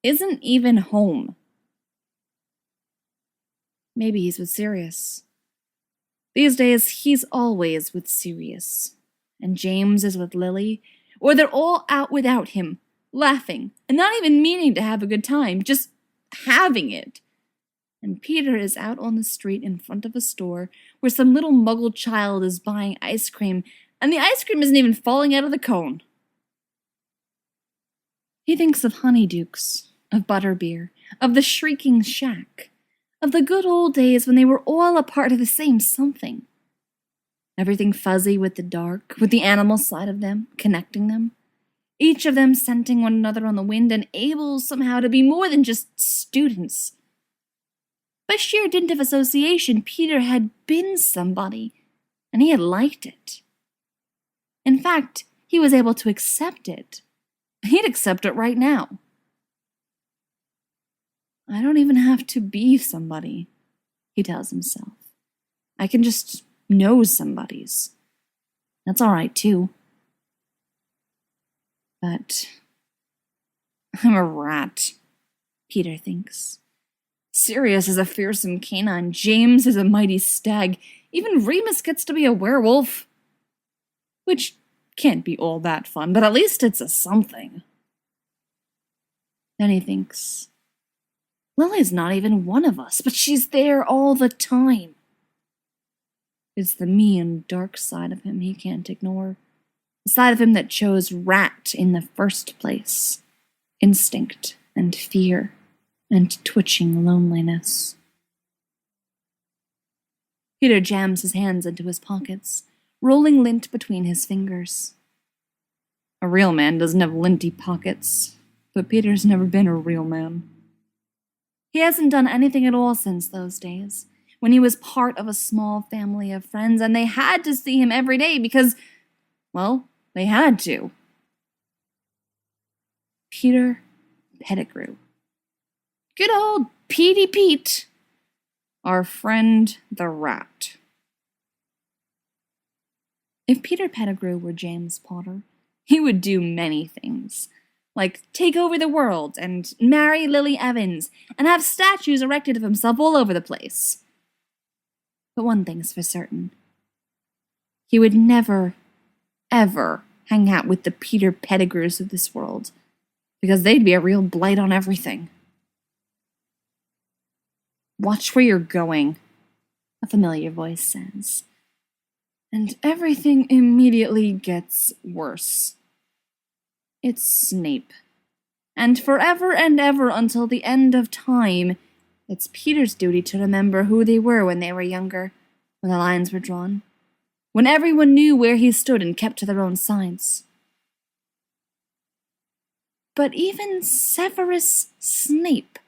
isn't even home. Maybe he's with Sirius. These days, he's always with Sirius, and James is with Lily, or they're all out without him, laughing, and not even meaning to have a good time, just having it. And Peter is out on the street in front of a store where some little muggle child is buying ice cream, and the ice cream isn't even falling out of the cone. He thinks of honeydukes, of butterbeer, of the shrieking shack, of the good old days when they were all a part of the same something. Everything fuzzy with the dark, with the animal side of them, connecting them. Each of them scenting one another on the wind and able somehow to be more than just students. By sheer dint of association, Peter had been somebody, and he had liked it. In fact, he was able to accept it. He'd accept it right now. I don't even have to be somebody, he tells himself. I can just know somebody's. That's all right, too. But I'm a rat, Peter thinks. Sirius is a fearsome canine. James is a mighty stag. Even Remus gets to be a werewolf. Which can't be all that fun, but at least it's a something. Then he thinks, Lily's not even one of us, but she's there all the time. It's the mean, dark side of him he can't ignore. The side of him that chose rat in the first place. Instinct and fear and twitching loneliness. Peter jams his hands into his pockets, rolling lint between his fingers. A real man doesn't have linty pockets, but Peter's never been a real man. He hasn't done anything at all since those days, when he was part of a small family of friends, and they had to see him every day because, well, they had to. Peter Pettigrew. Good old Petey Pete. Our friend the rat. If Peter Pettigrew were James Potter, he would do many things, like take over the world and marry Lily Evans and have statues erected of himself all over the place. But one thing's for certain. He would never, ever hang out with the Peter Pettigrews of this world, because they'd be a real blight on everything. Watch where you're going, a familiar voice says. And everything immediately gets worse. It's Snape. And forever and ever until the end of time, it's Peter's duty to remember who they were when they were younger, when the lines were drawn, when everyone knew where he stood and kept to their own sides. But even Severus Snape,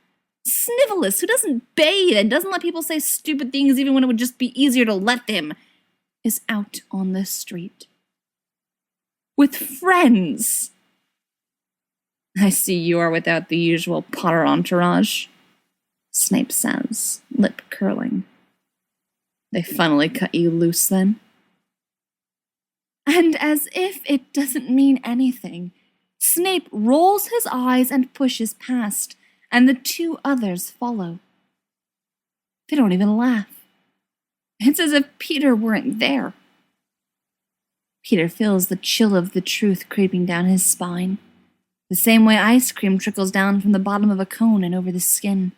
Snivelus, who doesn't bathe and doesn't let people say stupid things even when it would just be easier to let them, is out on the street. With friends. I see you are without the usual Potter entourage, Snape says, lip curling. They finally cut you loose then? And as if it doesn't mean anything, Snape rolls his eyes and pushes past, and the two others follow. They don't even laugh. It's as if Peter weren't there. Peter feels the chill of the truth creeping down his spine, the same way ice cream trickles down from the bottom of a cone and over the skin.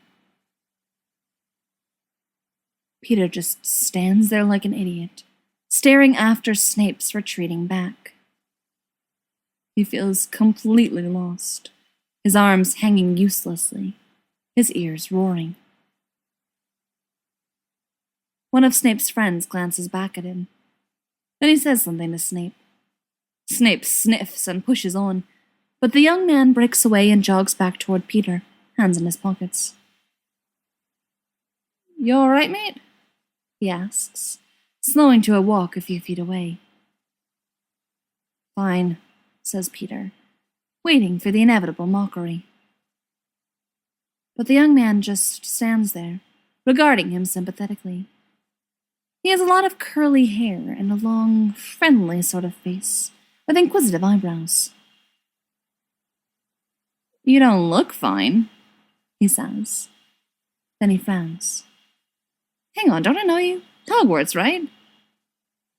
Peter just stands there like an idiot, staring after Snape's retreating back. He feels completely lost, his arms hanging uselessly, his ears roaring. One of Snape's friends glances back at him. Then he says something to Snape. Snape sniffs and pushes on, but the young man breaks away and jogs back toward Peter, hands in his pockets. You all right, mate? He asks, slowing to a walk a few feet away. Fine, says Peter, waiting for the inevitable mockery. But the young man just stands there, regarding him sympathetically. He has a lot of curly hair and a long, friendly sort of face, with inquisitive eyebrows. You don't look fine, he says. Then he frowns. Hang on, don't I know you? Hogwarts, right?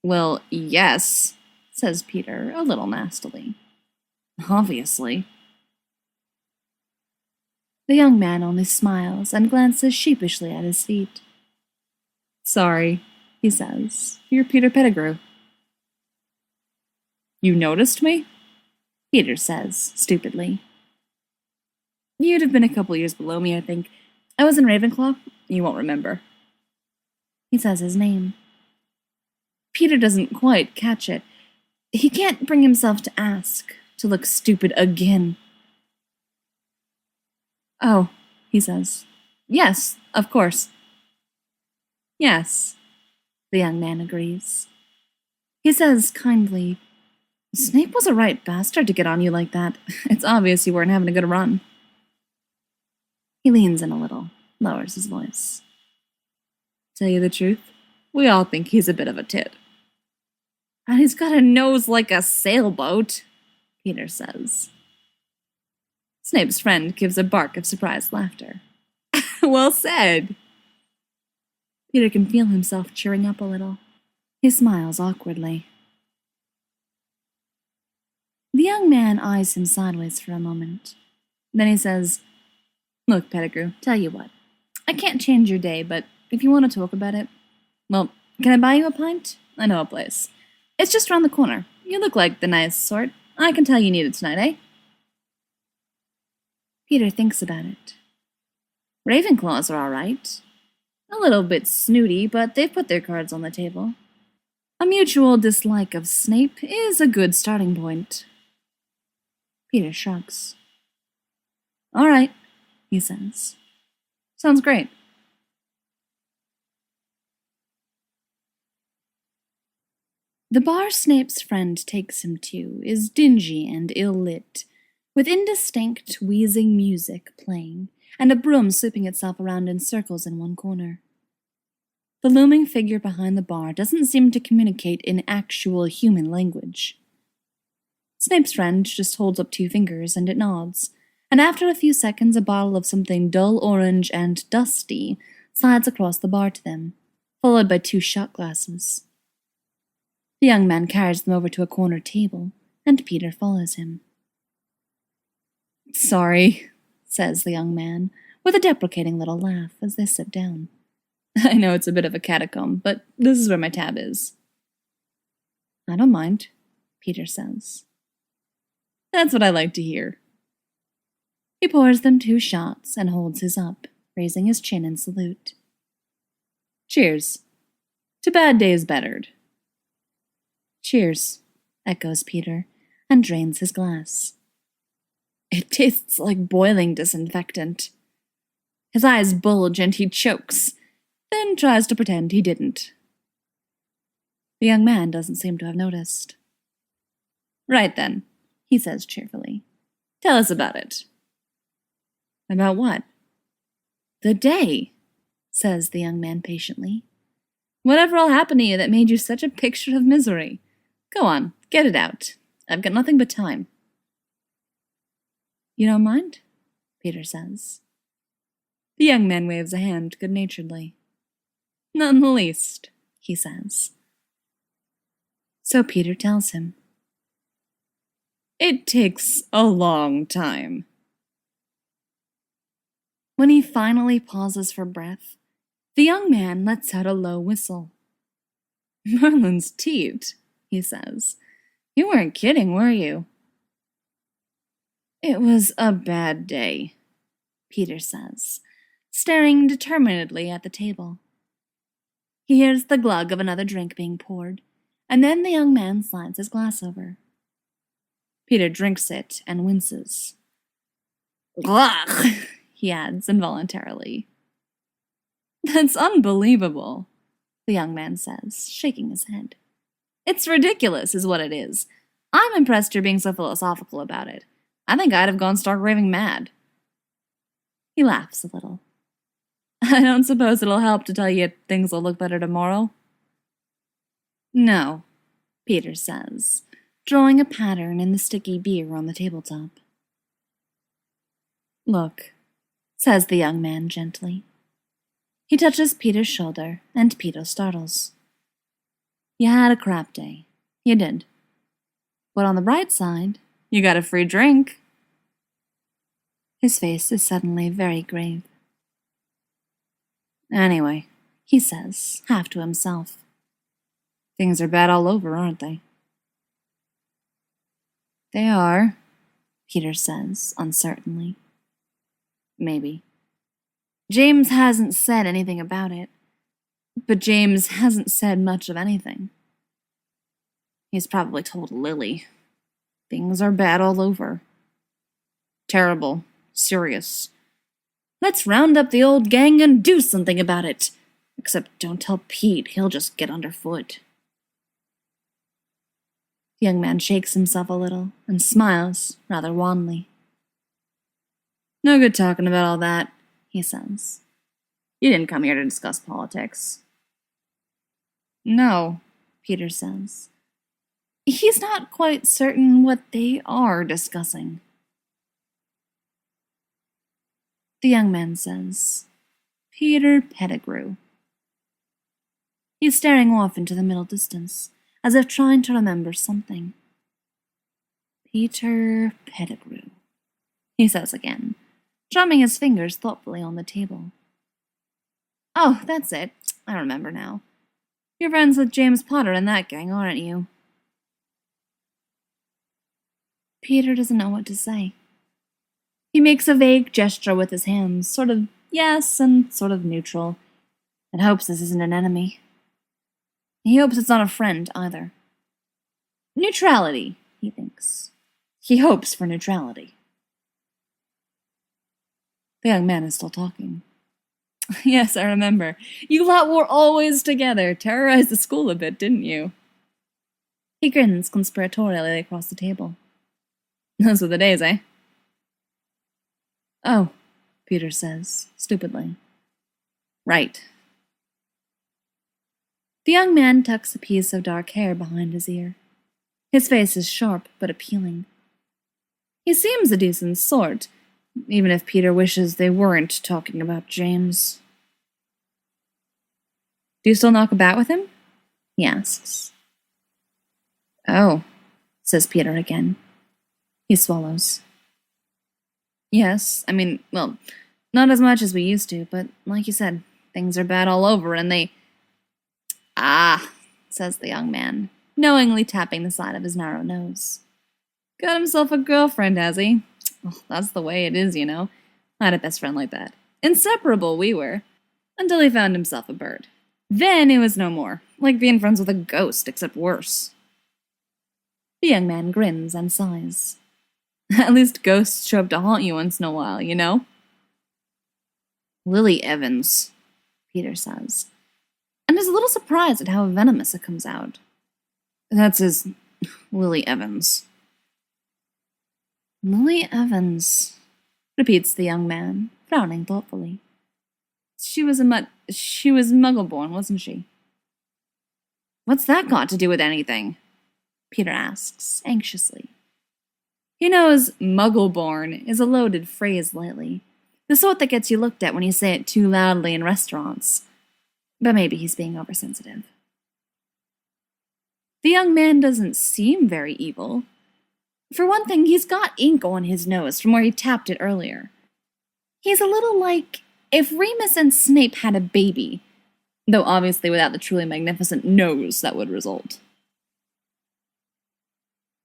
Well, yes, says Peter, a little nastily. Obviously. The young man only smiles and glances sheepishly at his feet. Sorry, he says. You're Peter Pettigrew. You noticed me? Peter says, stupidly. You'd have been a couple years below me, I think. I was in Ravenclaw. You won't remember. He says his name. Peter doesn't quite catch it. He can't bring himself to ask, to look stupid again. Oh, he says. Yes, of course. Yes, the young man agrees. He says kindly, Snape was a right bastard to get on you like that. It's obvious you weren't having a good run. He leans in a little, lowers his voice. Tell you the truth, we all think he's a bit of a tit. And he's got a nose like a sailboat, Peter says. Snape's friend gives a bark of surprised laughter. Well said. Peter can feel himself cheering up a little. He smiles awkwardly. The young man eyes him sideways for a moment. Then he says, Look, Pettigrew, tell you what. I can't change your day, but if you want to talk about it, well, can I buy you a pint? I know a place. It's just around the corner. You look like the nice sort. I can tell you need it tonight, eh? Peter thinks about it. Ravenclaws are all right. A little bit snooty, but they've put their cards on the table. A mutual dislike of Snape is a good starting point. Peter shrugs. All right, he says. Sounds great. The bar Snape's friend takes him to is dingy and ill-lit, with indistinct, wheezing music playing, and a broom sweeping itself around in circles in one corner. The looming figure behind the bar doesn't seem to communicate in actual human language. Snape's friend just holds up 2 fingers, and it nods, and after a few seconds a bottle of something dull orange and dusty slides across the bar to them, followed by 2 shot glasses. The young man carries them over to a corner table, and Peter follows him. Sorry, says the young man, with a deprecating little laugh as they sit down. I know it's a bit of a catacomb, but this is where my tab is. I don't mind, Peter says. That's what I like to hear. He pours them 2 shots and holds his up, raising his chin in salute. Cheers. To bad days bettered. Cheers, echoes Peter, and drains his glass. It tastes like boiling disinfectant. His eyes bulge and he chokes, then tries to pretend he didn't. The young man doesn't seem to have noticed. Right then, he says cheerfully. Tell us about it. About what? The day, says the young man patiently. Whatever all happened to you that made you such a picture of misery? Go on, get it out. I've got nothing but time. You don't mind? Peter says. The young man waves a hand good-naturedly. Not in the least, he says. So Peter tells him. It takes a long time. When he finally pauses for breath, the young man lets out a low whistle. Merlin's teat, he says. You weren't kidding, were you? It was a bad day, Peter says, staring determinedly at the table. He hears the glug of another drink being poured, and then the young man slides his glass over. Peter drinks it and winces. Glug, he adds involuntarily. That's unbelievable, the young man says, shaking his head. It's ridiculous, is what it is. I'm impressed you're being so philosophical about it. I think I'd have gone stark raving mad. He laughs a little. I don't suppose it'll help to tell you things will look better tomorrow? No, Peter says, drawing a pattern in the sticky beer on the tabletop. Look, says the young man gently. He touches Peter's shoulder, and Peter startles. You had a crap day. You did. But on the bright side, you got a free drink. His face is suddenly very grave. Anyway, he says, half to himself. Things are bad all over, aren't they? They are, Peter says, uncertainly. Maybe. James hasn't said anything about it, but James hasn't said much of anything. He's probably told Lily. Things are bad all over. Terrible. Serious. Let's round up the old gang and do something about it. Except don't tell Pete, he'll just get underfoot. The young man shakes himself a little and smiles rather wanly. No good talking about all that, he says. You didn't come here to discuss politics. No, Peter says. He's not quite certain what they are discussing. The young man says, Peter Pettigrew. He's staring off into the middle distance, as if trying to remember something. Peter Pettigrew, he says again, drumming his fingers thoughtfully on the table. Oh, that's it. I remember now. You're friends with James Potter and that gang, aren't you? Peter doesn't know what to say. He makes a vague gesture with his hands, sort of yes and sort of neutral, and hopes this isn't an enemy. He hopes it's not a friend, either. Neutrality, he thinks. He hopes for neutrality. The young man is still talking. Yes, I remember. You lot were always together. Terrorized the school a bit, didn't you? He grins conspiratorially across the table. Those were the days, eh? Oh, Peter says, stupidly. Right. The young man tucks a piece of dark hair behind his ear. His face is sharp but appealing. He seems a decent sort, even if Peter wishes they weren't talking about James. Do you still knock about with him? He asks. Oh, says Peter again. He swallows. Yes, I mean, well, not as much as we used to, but like you said, things are bad all over, and they... Ah, says the young man, knowingly tapping the side of his narrow nose. Got himself a girlfriend, has he? Oh, that's the way it is, you know. I had a best friend like that. Inseparable we were, until he found himself a bird. Then it was no more, like being friends with a ghost, except worse. The young man grins and sighs. At least ghosts show up to haunt you once in a while, you know? Lily Evans, Peter says, and is a little surprised at how venomous it comes out. That's his Lily Evans. Lily Evans, repeats the young man, frowning thoughtfully. She was Muggle-born, wasn't she? What's that got to do with anything? Peter asks, anxiously. He knows Muggle-born is a loaded phrase lately, the sort that gets you looked at when you say it too loudly in restaurants. But maybe he's being oversensitive. The young man doesn't seem very evil. For one thing, he's got ink on his nose from where he tapped it earlier. He's a little like if Remus and Snape had a baby, though obviously without the truly magnificent nose that would result.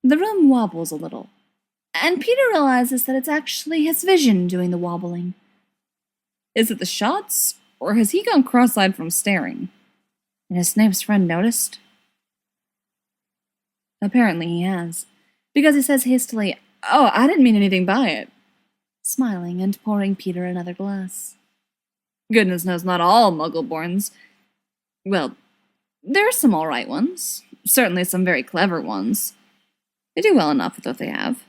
The room wobbles a little, and Peter realizes that it's actually his vision doing the wobbling. Is it the shots, or has he gone cross-eyed from staring? And has Snape's friend noticed? Apparently he has, because he says hastily, "Oh, I didn't mean anything by it," smiling and pouring Peter another glass. Goodness knows not all Muggle-borns. Well, there are some all right ones, certainly some very clever ones. They do well enough with what they have.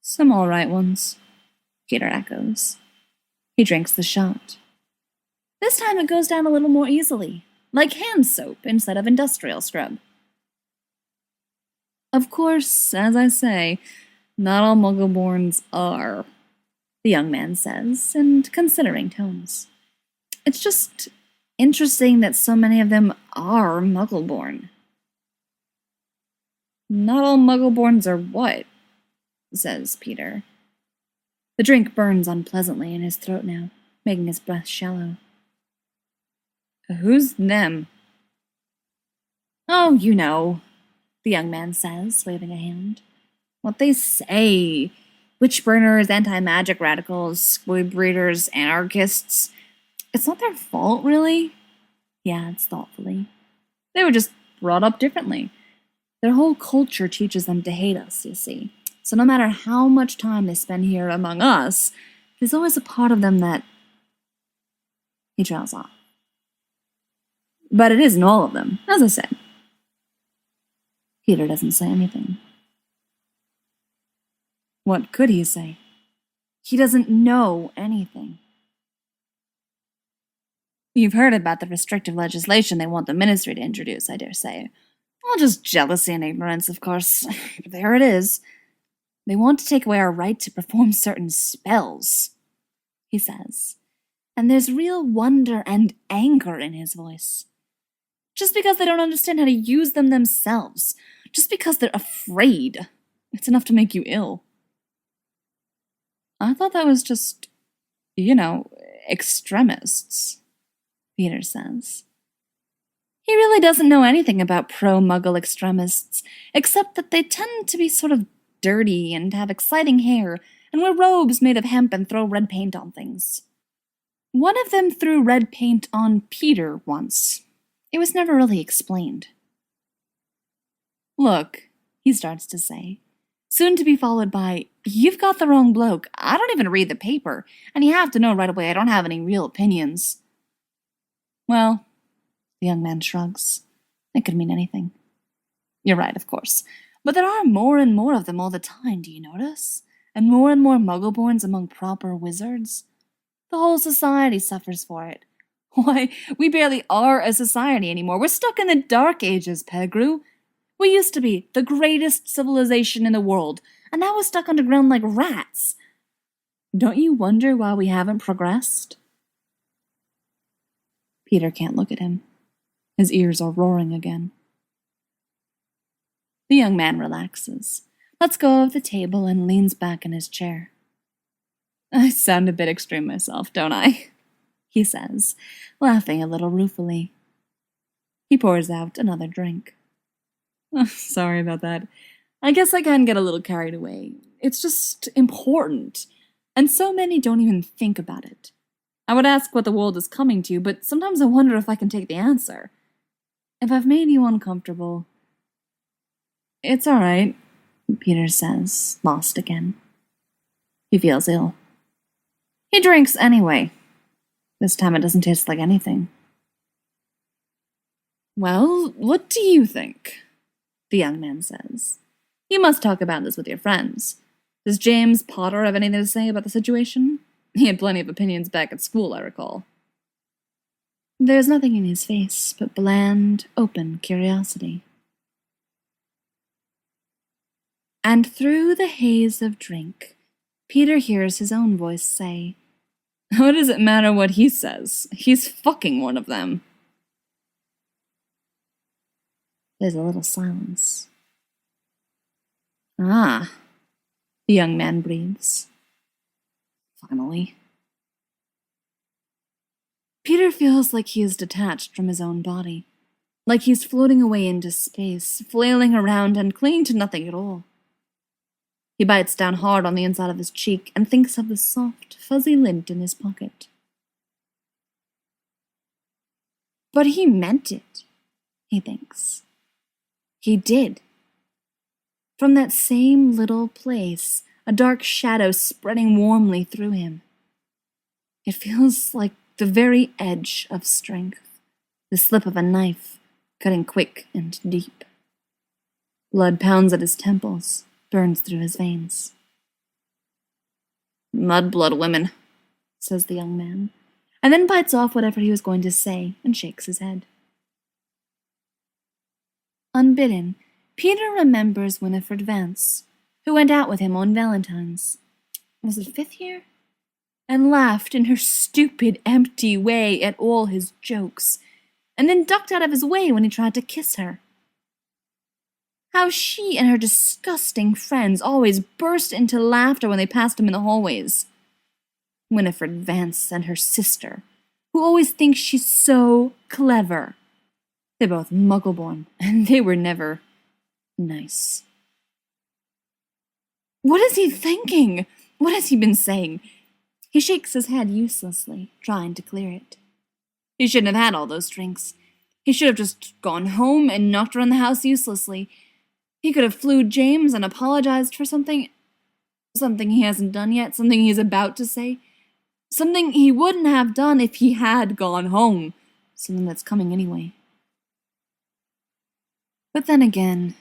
Some all right ones, Peter echoes. He drinks the shot. This time it goes down a little more easily, like hand soap instead of industrial scrub. Of course, as I say, not all Muggle-borns are, the young man says, in considering tones. It's just interesting that so many of them are Muggle-born. Not all Muggle-borns are what? Says Peter. The drink burns unpleasantly in his throat now, making his breath shallow. Who's them? Oh, you know, the young man says, waving a hand. What they say. Witch-burners, anti-magic radicals, squib breeders, anarchists. It's not their fault, really. He adds thoughtfully. They were just brought up differently. Their whole culture teaches them to hate us, you see. So no matter how much time they spend here among us, there's always a part of them that... He trails off. But it isn't all of them, as I said. Peter doesn't say anything. What could he say? He doesn't know anything. You've heard about the restrictive legislation they want the ministry to introduce, I dare say. All just jealousy and ignorance, of course. But there it is. They want to take away our right to perform certain spells, he says. And there's real wonder and anger in his voice. Just because they don't understand how to use them themselves. Just because they're afraid. It's enough to make you ill. I thought that was just, extremists, Peter says. He really doesn't know anything about pro-Muggle extremists, except that they tend to be sort of dirty and have exciting hair and wear robes made of hemp and throw red paint on things. One of them threw red paint on Peter once. It was never really explained. Look, he starts to say, soon to be followed by, you've got the wrong bloke. I don't even read the paper, and you have to know right away I don't have any real opinions. Well, the young man shrugs. It could mean anything. You're right, of course. But there are more and more of them all the time, do you notice? And more Muggle-borns among proper wizards. The whole society suffers for it. Why, we barely are a society anymore. We're stuck in the Dark Ages, Pettigrew. We used to be the greatest civilization in the world, and now we're stuck underground like rats. Don't you wonder why we haven't progressed? Peter can't look at him. His ears are roaring again. The young man relaxes, lets go of the table, and leans back in his chair. I sound a bit extreme myself, don't I? He says, laughing a little ruefully. He pours out another drink. Oh, sorry about that. I guess I can get a little carried away. It's just important, and so many don't even think about it. I would ask what the world is coming to, but sometimes I wonder if I can take the answer. If I've made you uncomfortable, it's all right. Peter says, lost again. He feels ill. He drinks anyway. This time it doesn't taste like anything. Well, what do you think? The young man says. You must talk about this with your friends. Does James Potter have anything to say about the situation? He had plenty of opinions back at school, I recall. There's nothing in his face but bland, open curiosity. And through the haze of drink, Peter hears his own voice say, What does it matter what he says? He's fucking one of them. There's a little silence. Ah, the young man breathes. Finally. Peter feels like he is detached from his own body, like he's floating away into space, flailing around and clinging to nothing at all. He bites down hard on the inside of his cheek and thinks of the soft, fuzzy lint in his pocket. But he meant it, he thinks. He did. From that same little place, a dark shadow spreading warmly through him. It feels like the very edge of strength, the slip of a knife, cutting quick and deep. Blood pounds at his temples, burns through his veins. Mudblood women, says the young man, and then bites off whatever he was going to say and shakes his head. Unbidden, Peter remembers Winifred Vance, who went out with him on Valentine's. Was it 5th year? And laughed in her stupid, empty way at all his jokes, and then ducked out of his way when he tried to kiss her. How she and her disgusting friends always burst into laughter when they passed him in the hallways. Winifred Vance and her sister, who always thinks she's so clever. They're both muggle-born, and they were never nice. What is he thinking? What has he been saying? He shakes his head uselessly, trying to clear it. He shouldn't have had all those drinks. He should have just gone home and knocked around the house uselessly. He could have flew James and apologized for something he hasn't done yet, something he's about to say, something he wouldn't have done if he had gone home, something that's coming anyway. But then again,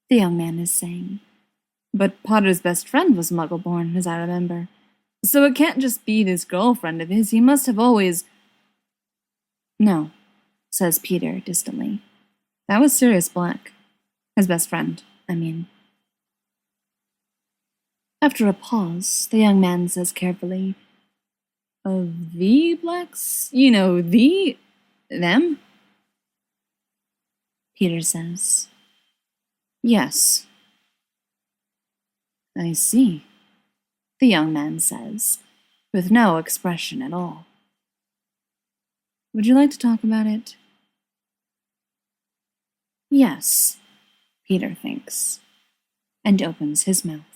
the young man is saying, but Potter's best friend was Muggle-born, as I remember. So it can't just be this girlfriend of his. He must have always... No, says Peter distantly. That was Sirius Black. His best friend, I mean. After a pause, the young man says carefully, Of the Blacks? You know, them? Peter says, Yes. I see, the young man says, with no expression at all. Would you like to talk about it? Yes, Peter thinks, and opens his mouth.